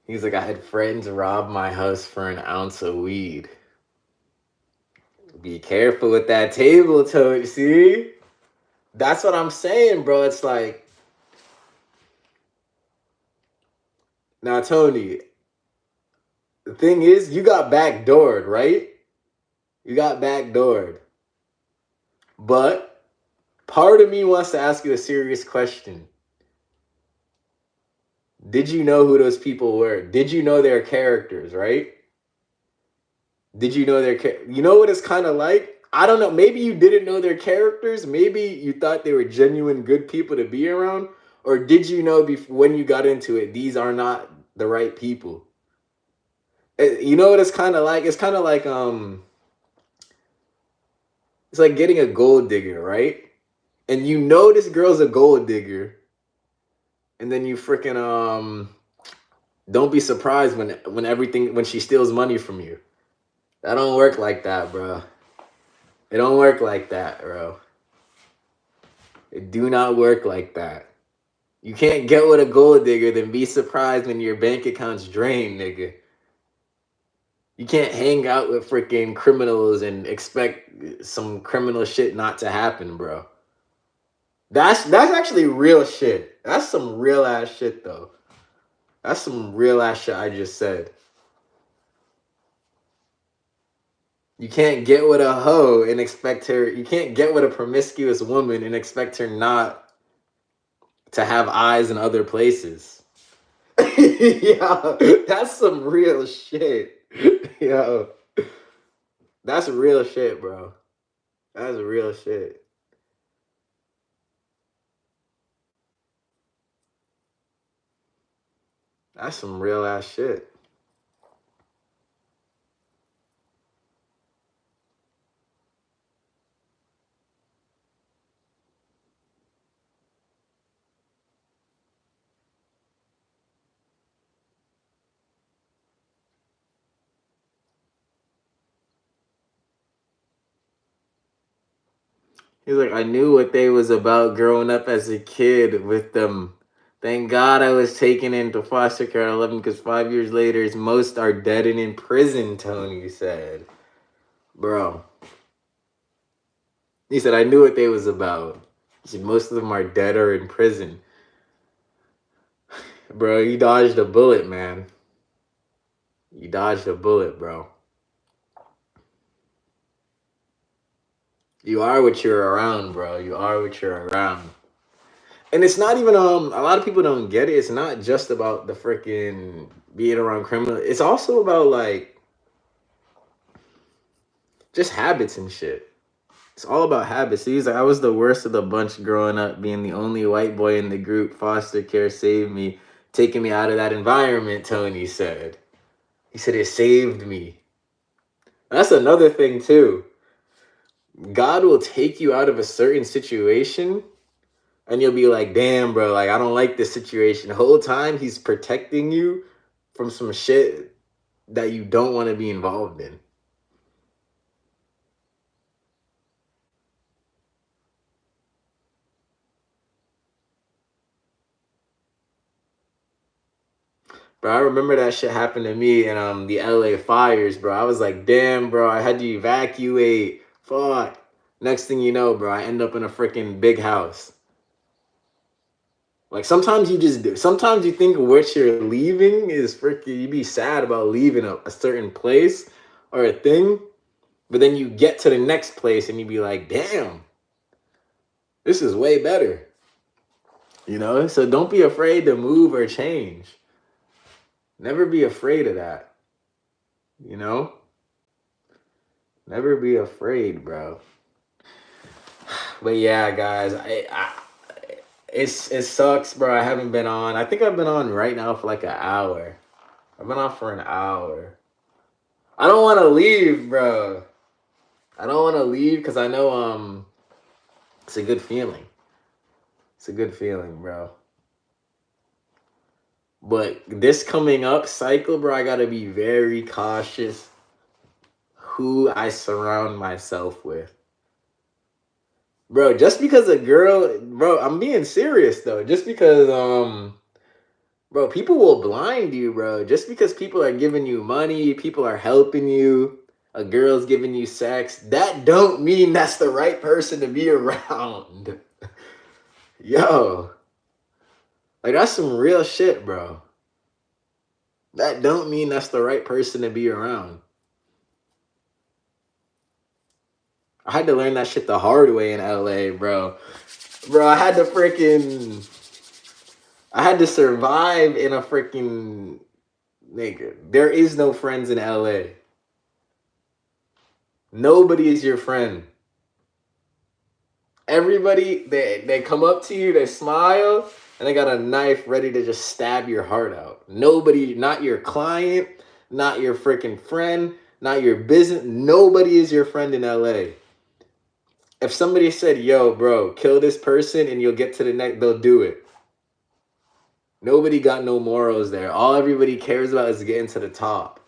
He's like, I had friends rob my house for an ounce of weed. Be careful with that table, Tony. See? That's what I'm saying, bro. It's like, now, Tony, the thing is, you got backdoored, right? You got backdoored. But part of me wants to ask you a serious question. Did you know who those people were? Did you know their characters, right? Did you know you know what it's kind of like? I don't know. Maybe you didn't know their characters. Maybe you thought they were genuine good people to be around. Or did you know when you got into it, these are not the right people? You know what it's kind of like? It's kind of like, it's like getting a gold digger, right? and you know this girl's a gold digger, and then you freaking don't be surprised when she steals money from you. That don't work like that, bro. It don't work like that, bro. It do not work like that. You can't get with a gold digger, then be surprised when your bank account's drained, nigga. You can't hang out with freaking criminals and expect some criminal shit not to happen, bro. That's actually real shit. That's some real ass shit though. That's some real ass shit I just said. You can't get with a hoe and expect her. You can't get with a promiscuous woman and expect her not to have eyes in other places. Yo, that's some real shit. Yo, that's real shit, bro. That's real shit. That's some real ass shit. He's like, I knew what they was about growing up as a kid with them. Thank God I was taken into foster care at 11 because 5 years later, most are dead and in prison, Tony said. Bro. He said, I knew what they was about. He said, most of them are dead or in prison. Bro, you dodged a bullet, man. You dodged a bullet, bro. You are what you're around, bro. You are what you're around. And it's not even a lot of people don't get it. It's not just about the freaking being around criminals. It's also about like just habits and shit. It's all about habits. He's like, I was the worst of the bunch growing up, being the only white boy in the group. Foster care saved me, taking me out of that environment, Tony said. He said it saved me. That's another thing too. God will take you out of a certain situation and you'll be like, damn, bro, like I don't like this situation. The whole time he's protecting you from some shit that you don't want to be involved in. Bro, I remember that shit happened to me in the LA fires, bro. I was like, damn, bro, I had to evacuate. Fuck. Next thing you know, bro, I end up in a freaking big house. Like sometimes you just do. Sometimes you think what you're leaving is freaking. You be sad about leaving a certain place or a thing, but then you get to the next place and you be like, damn, this is way better. You know? So don't be afraid to move or change. Never be afraid of that. You know? Never be afraid, bro. But yeah, guys, it sucks, bro. I haven't been on. I think I've been on right now for like an hour. I've been on for an hour. I don't want to leave, bro. I don't want to leave because I know it's a good feeling. It's a good feeling, bro. But this coming up cycle, bro, I gotta be very cautious who I surround myself with. Bro, just because a girl, bro, I'm being serious though. Just because bro, people will blind you, bro. Just because people are giving you money, people are helping you, a girl's giving you sex, that don't mean that's the right person to be around. Yo. Like that's some real shit, bro. That don't mean that's the right person to be around. I had to learn that shit the hard way in LA, bro. Bro, I had to survive in a freaking nigga. There is no friends in LA. Nobody is your friend. Everybody, they come up to you, they smile, and they got a knife ready to just stab your heart out. Nobody, not your client, not your freaking friend, not your business. Nobody is your friend in LA. If somebody said, yo, bro, kill this person and you'll get to the next, they'll do it. Nobody got no morals there. All everybody cares about is getting to the top.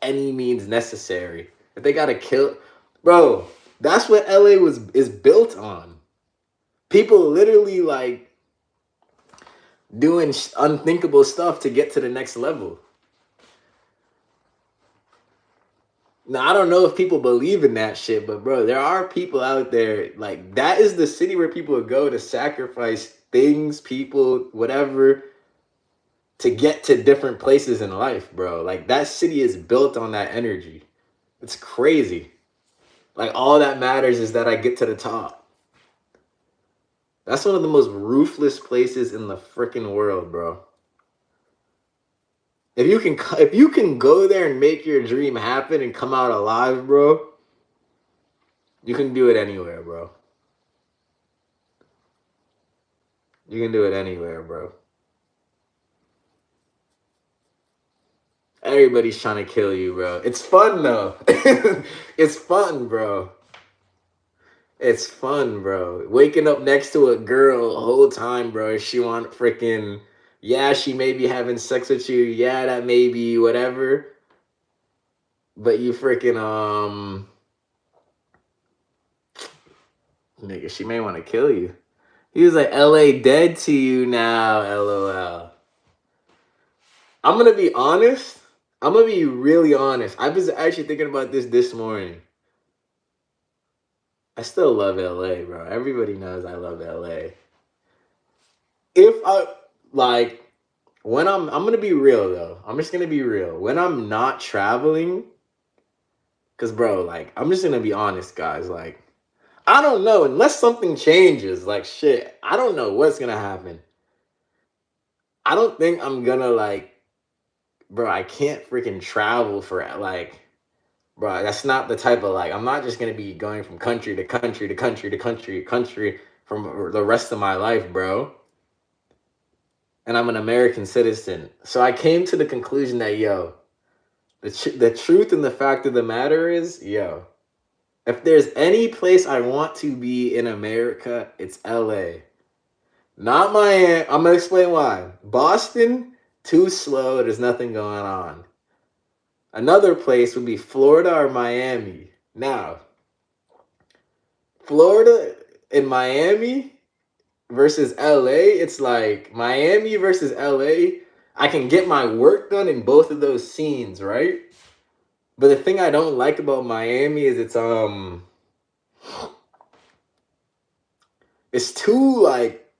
Any means necessary. If they gotta kill, bro, that's what LA is built on. People literally like doing unthinkable stuff to get to the next level. Now, I don't know if people believe in that shit, but bro, there are people out there, like, that is the city where people go to sacrifice things, people, whatever, to get to different places in life, bro. Like, that city is built on that energy. It's crazy. Like, all that matters is that I get to the top. That's one of the most ruthless places in the freaking world, bro. If you can go there and make your dream happen and come out alive, bro, you can do it anywhere, bro. You can do it anywhere, bro. Everybody's trying to kill you, bro. It's fun, though. It's fun, bro. It's fun, bro. Waking up next to a girl the whole time, bro. She want freaking, yeah, she may be having sex with you. Yeah, that may be whatever. But you freaking, nigga, she may want to kill you. He was like, LA dead to you now, LOL. I'm going to be honest. I'm going to be really honest. I was actually thinking about this morning. I still love LA, bro. Everybody knows I love LA. If I, like, when I'm going to be real, though. I'm just going to be real. When I'm not traveling, because, bro, like, I'm just going to be honest, guys. Like, I don't know. Unless something changes, like, shit, I don't know what's going to happen. I don't think I'm going to, like, bro, I can't freaking travel for, like, bro, that's not the type of, like, I'm not just going to be going from country to country to country to country to country from the rest of my life, bro. And I'm an American citizen. So I came to the conclusion that, yo, the truth and the fact of the matter is, yo, if there's any place I want to be in America, it's LA. Not Miami. I'm going to explain why. Boston, too slow. There's nothing going on. Another place would be Florida or Miami. Now, Florida and Miami versus LA, it's like Miami versus LA. I can get my work done in both of those scenes, right? But the thing I don't like about Miami is it's too like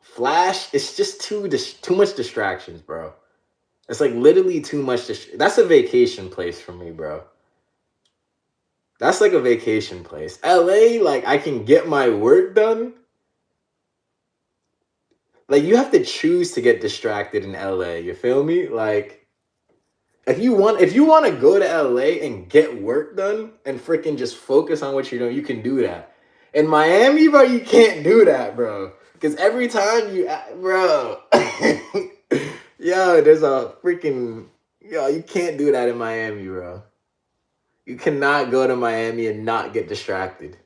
flash. It's just too much distractions, bro. It's like literally too much. That's a vacation place for me, bro. That's like a vacation place. LA, like I can get my work done. Like you have to choose to get distracted in LA. You feel me? Like if you want to go to LA and get work done and freaking just focus on what you're doing, you can do that. In Miami, bro, you can't do that, bro. Because every time bro, yo, there's a freaking, yo, you can't do that in Miami, bro. You cannot go to Miami and not get distracted.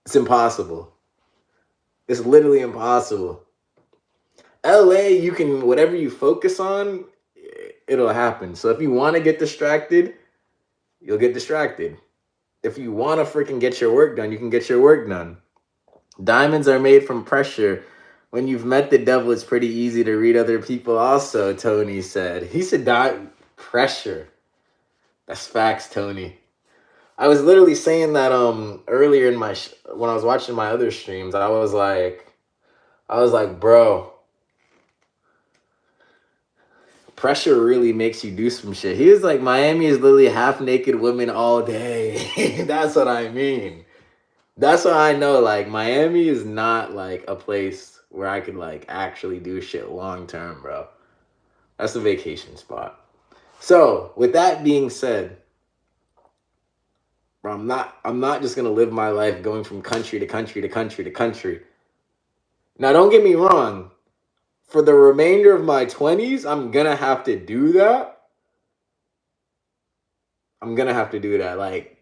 It's impossible. It's literally impossible. LA, you can, whatever you focus on, it'll happen. So if you want to get distracted, you'll get distracted. If you want to freaking get your work done, you can get your work done. Diamonds are made from pressure. When you've met the devil, it's pretty easy to read other people also, Tony said. He said pressure. That's facts, Tony. I was literally saying that earlier in my when I was watching my other streams, I was like, bro, pressure really makes you do some shit. He was like, Miami is literally half naked women all day. That's what I mean. That's what I know. Like Miami is not like a place where I could like actually do shit long term, bro. That's a vacation spot. So with that being said, bro, I'm not just gonna live my life going from country to country to country to country. Now don't get me wrong. For the remainder of my 20s, I'm gonna have to do that. I'm gonna have to do that. Like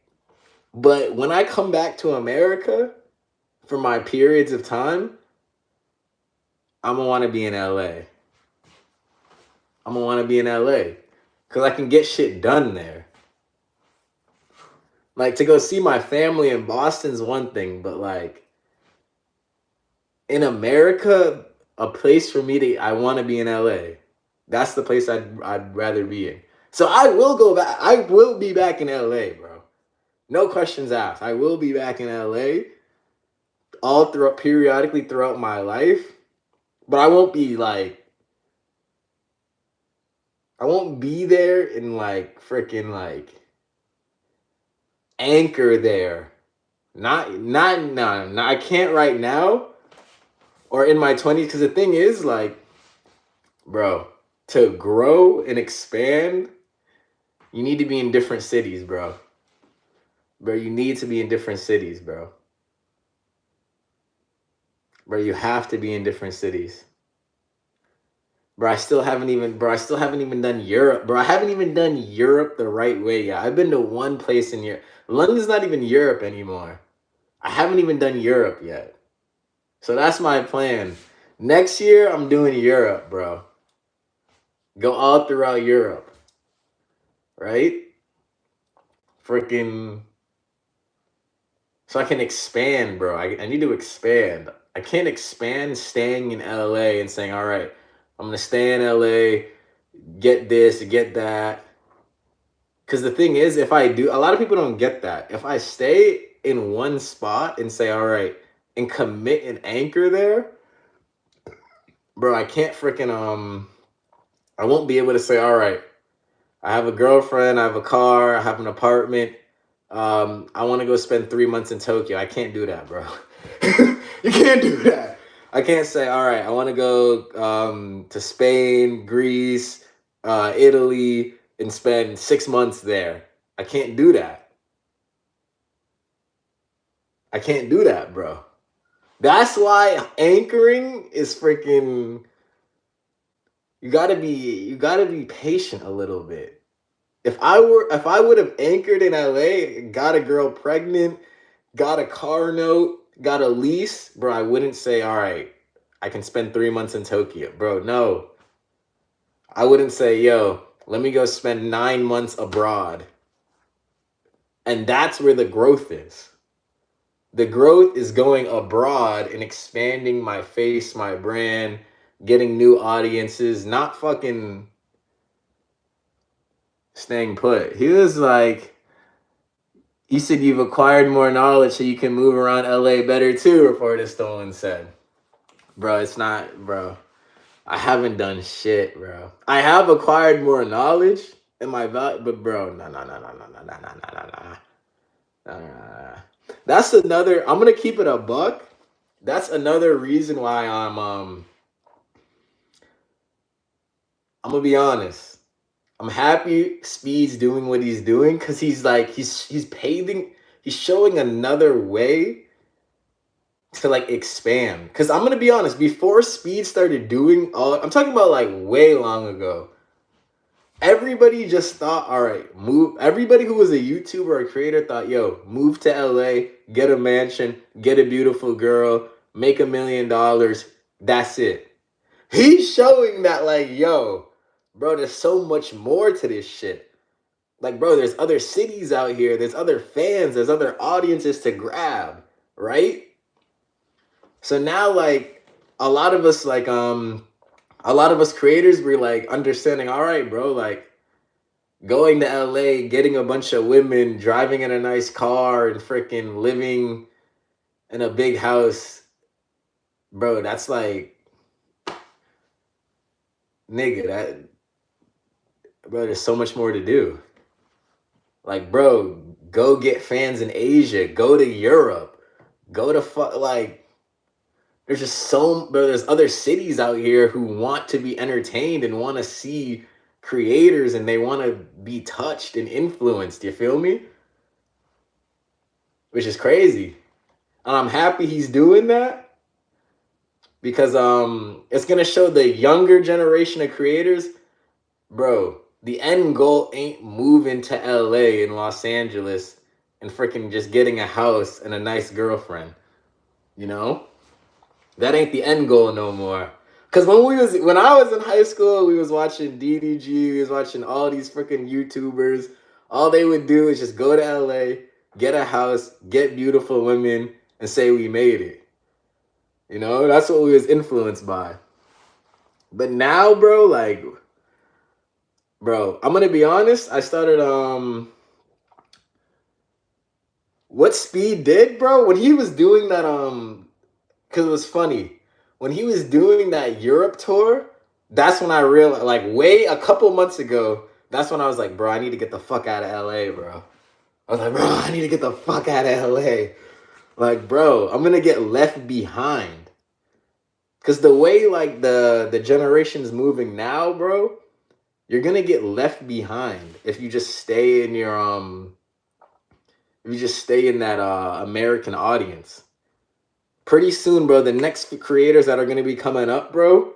But when I come back to America for my periods of time, I'm gonna want to be in LA. I'm gonna want to be in LA because I can get shit done there. Like, to go see my family in Boston's one thing, but like in America, a place for me to, I want to be in LA. That's the place I'd rather be in. So I will go back. I will be back in LA, bro. No questions asked. I will be back in LA all throughout, periodically throughout my life. But I won't be like, I won't be there and like freaking like anchor there. No, I can't right now or in my 20s. Because the thing is, like, bro, to grow and expand, you need to be in different cities, bro. Bro, you need to be in different cities, bro. Bro, you have to be in different cities. Bro, I still haven't even done Europe. Bro, I haven't even done Europe the right way yet. I've been to one place in Europe. London's not even Europe anymore. I haven't even done Europe yet. So that's my plan. Next year, I'm doing Europe, bro. Go all throughout Europe. Right? Freaking. So I can expand, bro. I need to expand. I can't expand staying in LA and saying, all right, I'm going to stay in LA, get this, get that. Because the thing is, if I do, a lot of people don't get that. If I stay in one spot and say, all right, and commit and anchor there, bro, I can't freaking, I won't be able to say, all right, I have a girlfriend, I have a car, I have an apartment. I want to go spend 3 months in Tokyo. I can't do that, bro. You can't do that. I can't say, all right, I want to go to Spain, Greece, Italy, and spend 6 months there. I can't do that. I can't do that, bro. That's why anchoring is freaking. You gotta be patient a little bit. If I would have anchored in LA, got a girl pregnant, got a car note, got a lease, bro, I wouldn't say, all right, I can spend 3 months in Tokyo. Bro, no. I wouldn't say, yo, let me go spend 9 months abroad. And that's where the growth is. The growth is going abroad and expanding my face, my brand, getting new audiences, not fucking staying put. He was like, you said you've acquired more knowledge so you can move around LA better too, Reporter Stolen said. Bro, it's not, bro. I haven't done shit, bro. I have acquired more knowledge in my value, but bro, no. That's another, I'm gonna keep it a buck. That's another reason why I'm gonna be honest. I'm happy Speed's doing what he's doing because he's like he's showing another way to like expand. Because I'm gonna be honest, before Speed started doing I'm talking about like way long ago. Everybody just thought, all right, move. Everybody who was a YouTuber or a creator thought, yo, move to LA, get a mansion, get a beautiful girl, make $1 million. That's it. He's showing that like, yo, bro, there's so much more to this shit. Like, bro, there's other cities out here. There's other fans. There's other audiences to grab, right? So now, like, a lot of us creators, we're like understanding, all right, bro, like going to LA, getting a bunch of women, driving in a nice car and freaking living in a big house. Bro, that's like, nigga, bro, there's so much more to do. Like, bro, go get fans in Asia, go to Europe, go to like, there's just there's other cities out here who want to be entertained and want to see creators and they want to be touched and influenced. You feel me? Which is crazy. And I'm happy he's doing that because it's going to show the younger generation of creators, bro, the end goal ain't moving to LA and Los Angeles and freaking just getting a house and a nice girlfriend. You know? That ain't the end goal no more. Cause when I was in high school, we was watching DDG, we was watching all these freaking YouTubers. All they would do is just go to LA, get a house, get beautiful women, and say we made it. You know, that's what we was influenced by. But now, bro, like, bro, I'm gonna be honest. I started what Speed did, bro, when he was doing that because it was funny. When he was doing that Europe tour, that's when I realized, like, a couple months ago, that's when I was like, bro, I need to get the fuck out of LA, bro. I was like, bro, I need to get the fuck out of LA. Like, bro, I'm gonna get left behind. Cause the way like the generation's moving now, bro, you're gonna get left behind if you just stay in your if you just stay in that American audience. Pretty soon, bro, the next creators that are gonna be coming up, bro,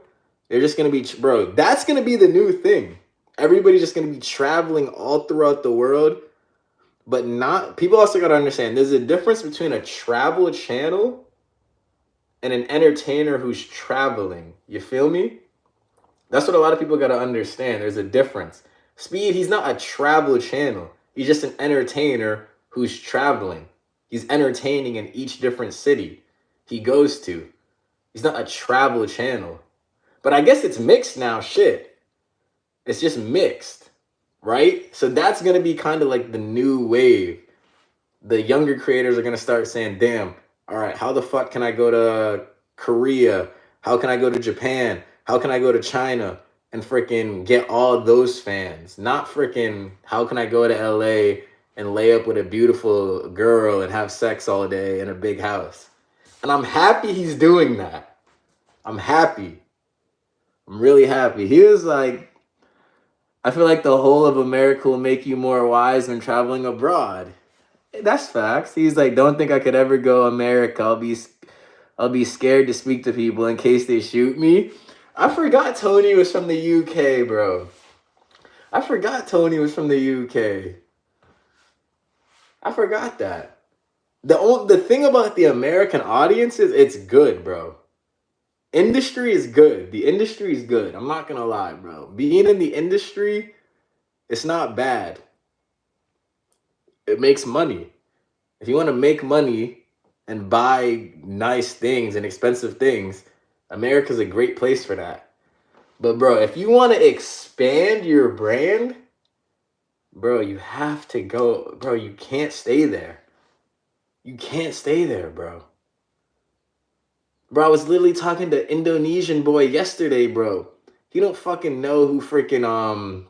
they're just gonna be, bro, that's gonna be the new thing. Everybody's just gonna be traveling all throughout the world, but not, people also gotta understand there's a difference between a travel channel and an entertainer who's traveling. You feel me? That's what a lot of people gotta understand. There's a difference. Speed, he's not a travel channel. He's just an entertainer who's traveling. He's entertaining in each different city he goes to. He's not a travel channel. But I guess it's mixed now, shit. It's just mixed, right? So that's gonna be kind of like the new wave. The younger creators are gonna start saying, damn, all right, how the fuck can I go to Korea? How can I go to Japan? How can I go to China and freaking get all those fans? Not freaking, how can I go to LA and lay up with a beautiful girl and have sex all day in a big house? And I'm happy he's doing that. I'm happy. I'm really happy. He was like, I feel like the whole of America will make you more wise when traveling abroad. That's facts. He's like, don't think I could ever go America. I'll be scared to speak to people in case they shoot me. I forgot Tony was from the UK, bro. I forgot Tony was from the UK. I forgot that. The thing about the American audience is it's good, bro. Industry is good. The industry is good. I'm not gonna lie, bro. Being in the industry, it's not bad. It makes money. If you want to make money and buy nice things and expensive things, America's a great place for that. But bro, if you want to expand your brand, bro, you have to go, bro, you can't stay there. You can't stay there, bro. Bro, I was literally talking to Indonesian boy yesterday, bro. He don't fucking know who freaking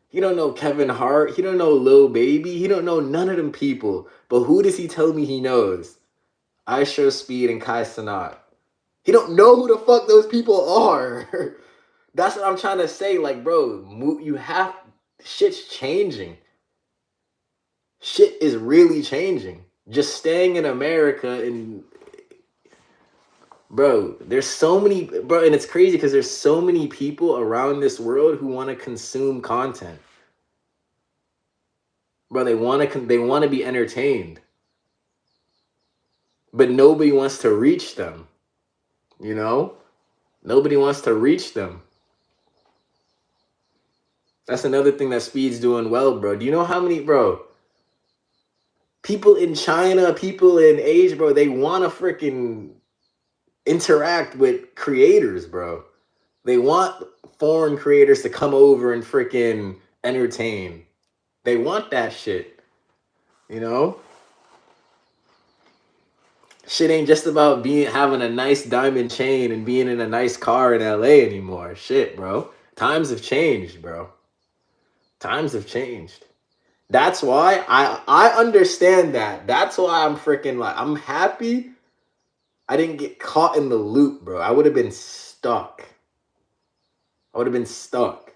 he don't know Kevin Hart. He don't know Lil Baby. He don't know none of them people. But who does he tell me he knows? I Show Speed and Kai Cenat. He don't know who the fuck those people are. That's what I'm trying to say. Like, bro, you have, shit's changing. Shit is really changing. Just staying in America and, bro, there's so many, bro, and it's crazy because there's so many people around this world who want to consume content. Bro, they want to be entertained. But nobody wants to reach them. You know? Nobody wants to reach them. That's another thing that Speed's doing well, bro. Do you know how many, bro? People in China, people in Asia, bro, they want to freaking interact with creators, bro. They want foreign creators to come over and freaking entertain. They want that shit. You know? Shit ain't just about having a nice diamond chain and being in a nice car in LA anymore. Shit, bro. Times have changed, bro. Times have changed. That's why I understand that. That's why I'm freaking like, I'm happy I didn't get caught in the loop, bro. I would have been stuck. I would have been stuck.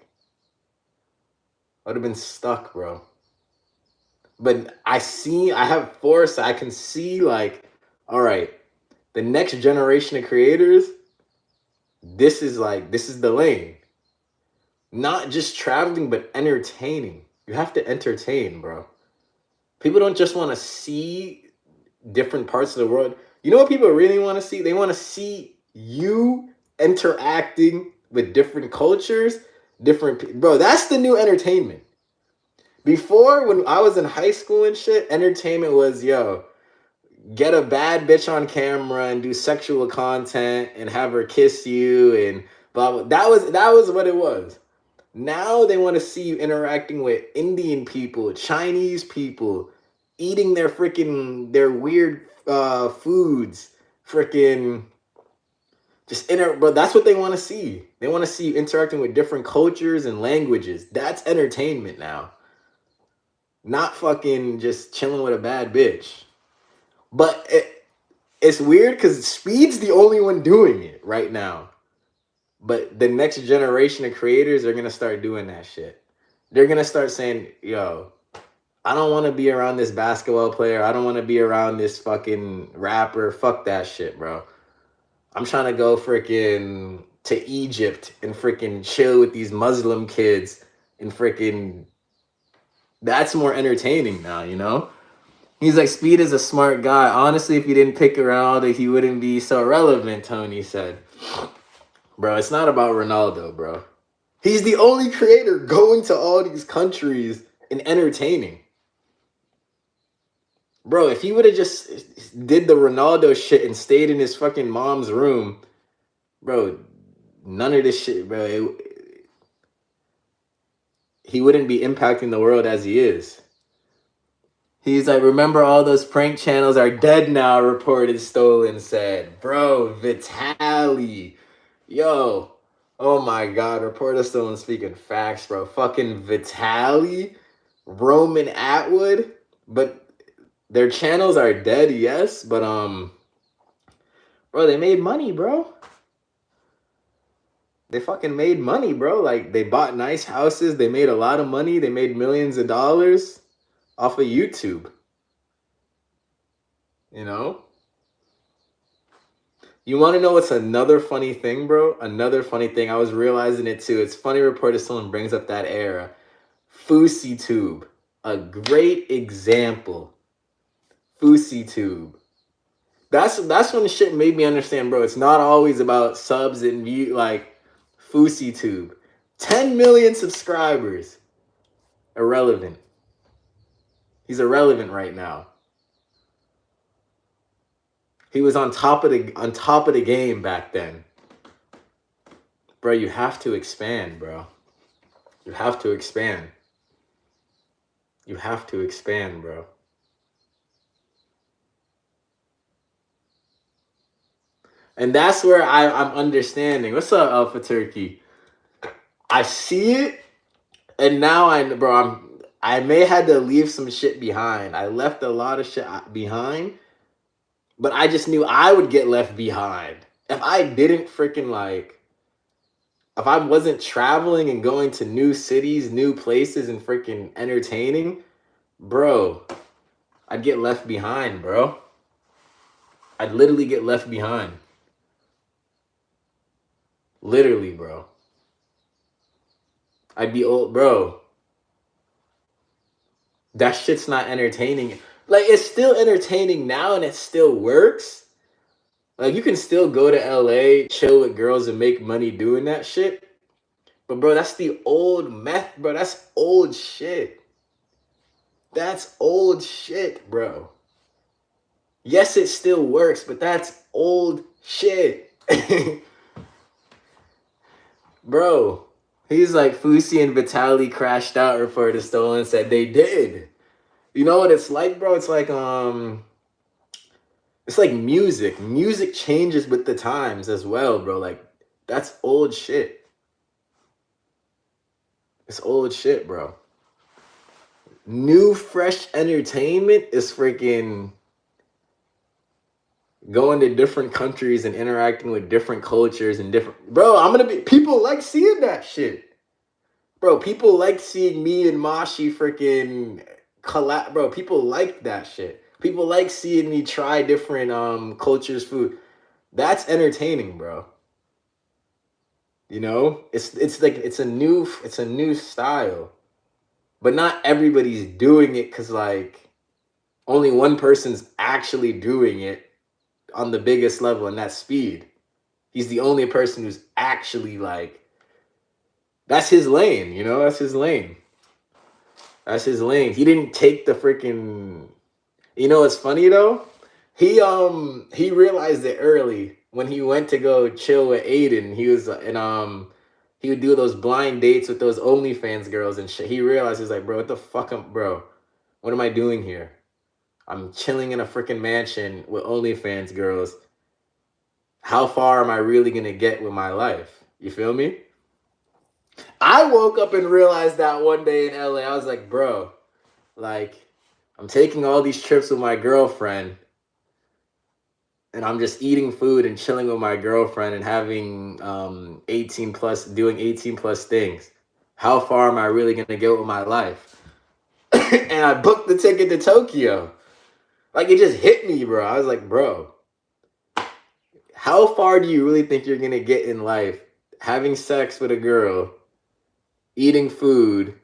I would have been stuck, bro. But I have foresight. I can see like, all right, the next generation of creators, this is the lane. Not just traveling, but entertaining. You have to entertain, bro. People don't just want to see different parts of the world. You know what people really want to see? They want to see you interacting with different cultures, bro. That's the new entertainment. Before, when I was in high school and shit, entertainment was, yo, get a bad bitch on camera and do sexual content and have her kiss you and blah blah. That was what it was. Now they want to see you interacting with Indian people, Chinese people, eating their weird foods, freaking but that's what they want to see. They want to see you interacting with different cultures and languages. That's entertainment now. Not fucking just chilling with a bad bitch. But it's weird because Speed's the only one doing it right now. But the next generation of creators are gonna start doing that shit. They're gonna start saying, yo, I don't want to be around this basketball player. I don't want to be around this fucking rapper. Fuck that shit, bro. I'm trying to go freaking to Egypt and freaking chill with these Muslim kids and freaking. That's more entertaining now, you know? He's like, Speed is a smart guy. Honestly, if you didn't pick Ronaldo, he wouldn't be so relevant, Tony said. Bro, it's not about Ronaldo, bro. He's the only creator going to all these countries and entertaining. Bro, if he would have just did the Ronaldo shit and stayed in his fucking mom's room, bro, none of this shit, bro. He wouldn't be impacting the world as he is. He's like, remember all those prank channels are dead now, reported Stolen said. Bro, Vitaly. Yo. Oh my God, reporter Stolen speaking facts, bro. Fucking Vitaly, Roman Atwood, but their channels are dead, yes, but bro, they made money, bro. They fucking made money, bro. Like, they bought nice houses, they made a lot of money, they made millions of dollars off of YouTube. You know? You want to know what's another funny thing, bro? Another funny thing. I was realizing it too. It's funny reporter someone brings up that era. FouseyTube. A great example. FouseyTube. That's when the shit made me understand, bro. It's not always about subs and view, like FouseyTube. 10 million subscribers. Irrelevant. He's irrelevant right now. He was on top of the game back then. Bro, you have to expand, bro. You have to expand. You have to expand, bro. And that's where I'm understanding. What's up, Alpha Turkey? I see it, and now I may had to leave some shit behind. I left a lot of shit behind, but I just knew I would get left behind. If I didn't freaking if I wasn't traveling and going to new cities, new places, and freaking entertaining, bro, I'd get left behind, bro. I'd literally get left behind. Literally, bro. I'd be old, bro. That shit's not entertaining. Like, it's still entertaining now and it still works. Like, you can still go to LA, chill with girls, and make money doing that shit. But, bro, that's the old meth, bro. That's old shit. That's old shit, bro. Yes, it still works, but that's old shit. Bro, he's like, Fousey and Vitaly crashed out, reporter Stolen said they did. You know what it's like, bro? It's like music. Music changes with the times as well, bro. Like, that's old shit. It's old shit, bro. New, fresh entertainment is freaking going to different countries and interacting with different cultures and different... Bro, people like seeing that shit. Bro, people like seeing me and Mashi freaking collab. Bro, people like that shit. People like seeing me try different cultures' food. That's entertaining, bro. You know? It's like it's a new style. But not everybody's doing it because, like, Only one person's actually doing it on the biggest level, and that's Speed. He's the only person who's actually like, that's his lane, you know? That's his lane. That's his lane. He didn't take the freaking, you know what's funny though? He realized it early when he went to go chill with Aiden. He was and he would do those blind dates with those OnlyFans girls and shit. He realized, he's like, bro, what the fuck bro? What am I doing here? I'm chilling in a freaking mansion with OnlyFans girls. How far am I really gonna get with my life? You feel me? I woke up and realized that one day in LA. I was like, bro, like, I'm taking all these trips with my girlfriend, and I'm just eating food and chilling with my girlfriend and having 18 plus, doing 18 plus things. How far am I really gonna get with my life? And I booked the ticket to Tokyo. Like, it just hit me, bro. I was like, bro, how far do you really think you're gonna get in life having sex with a girl, eating food,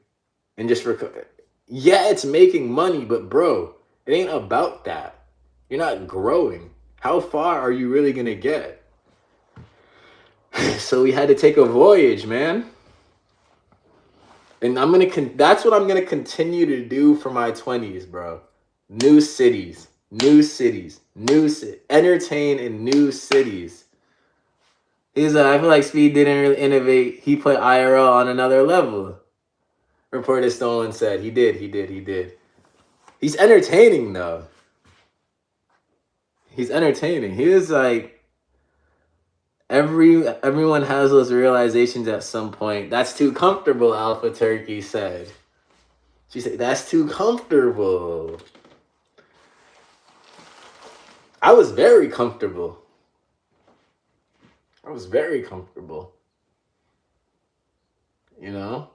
and just yeah, it's making money, but bro, it ain't about that. You're not growing. How far are you really gonna get? So we had to take a voyage, man. And that's what I'm gonna continue to do for my 20s, bro. New cities, entertain in new cities. He's like, I feel like Speed didn't really innovate. He put IRL on another level. Reporter Stolen said he did. He's entertaining though. He's entertaining. He was like, everyone has those realizations at some point. That's too comfortable, Alpha Turkey said. She said, that's too comfortable. I was very comfortable. You know?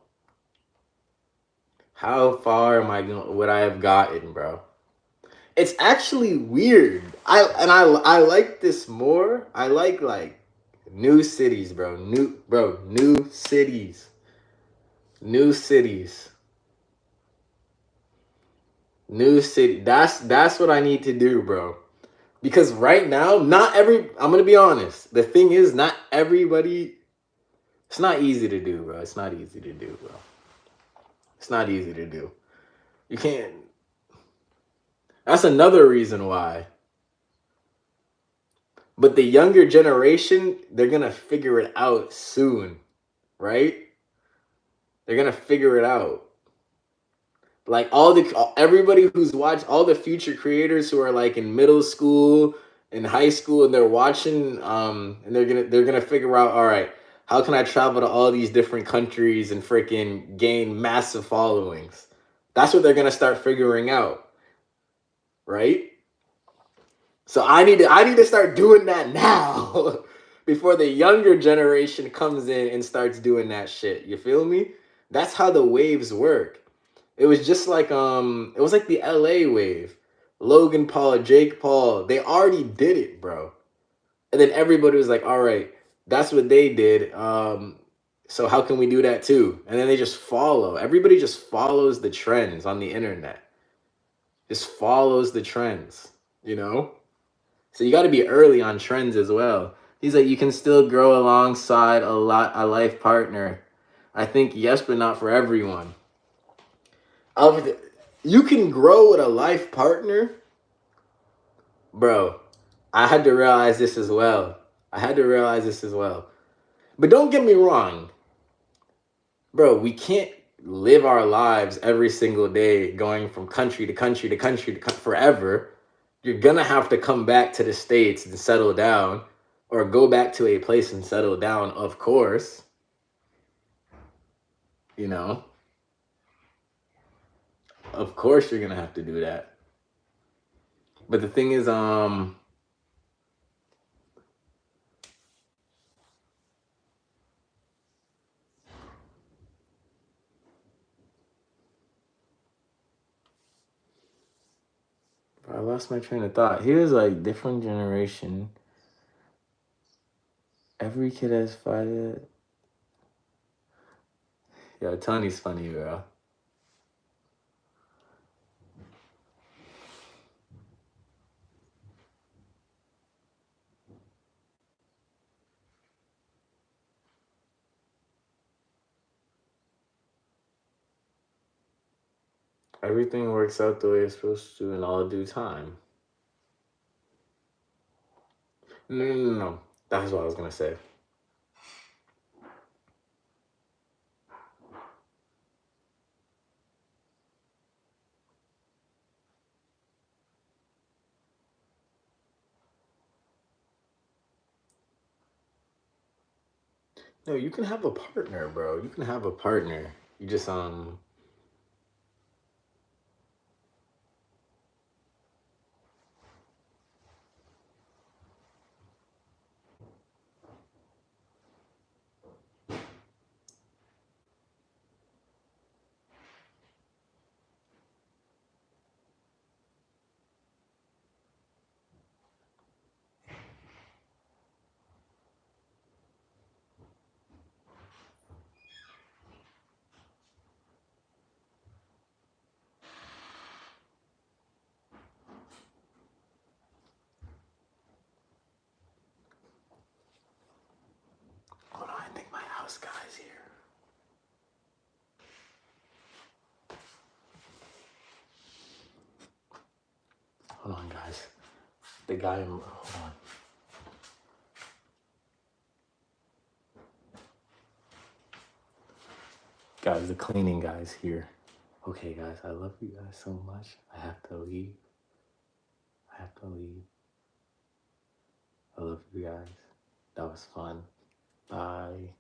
How far would I have gotten, bro? It's actually weird. I like this more. I like new cities, bro. New cities. New cities. New city. That's what I need to do, bro. Because right now, I'm gonna be honest. The thing is, not everybody, it's not easy to do, bro. It's not easy to do, bro. It's not easy to do. You can't. That's another reason why. But the younger generation, they're gonna figure it out soon, right? They're gonna figure it out. Like everybody who's watched, all the future creators who are like in middle school, in high school, and they're watching, and they're gonna figure out, all right, how can I travel to all these different countries and freaking gain massive followings? That's what they're gonna start figuring out, right? So I need to start doing that now before the younger generation comes in and starts doing that shit. You feel me? That's how the waves work. It was just like it was like the LA wave. Logan Paul, Jake Paul, they already did it, bro. And then everybody was like, all right, that's what they did. So how can we do that too? And then they just follow. Everybody just follows the trends on the internet. Just follows the trends, you know? So you got to be early on trends as well. He's like, you can still grow alongside a life partner. I think yes, but not for everyone. You can grow with a life partner, bro. I had to realize this as well. But don't get me wrong, bro. We can't live our lives every single day going from country to country to country to forever. You're gonna have to come back to the States and settle down, or go back to a place and settle down, of course. You know, of course you're gonna have to do that. But the thing is, I lost my train of thought. He was like, different generation. Every kid has five. Yo, Tony's funny, bro. Everything works out the way it's supposed to in all due time. No. That's what I was gonna say. No, you can have a partner, bro. You can have a partner. You just hold on, I think my house guy's here. Hold on, guys. The guy hold on. Guys, the cleaning guy's here. Okay, guys, I love you guys so much. I have to leave. I have to leave. I love you guys. That was fun. Bye.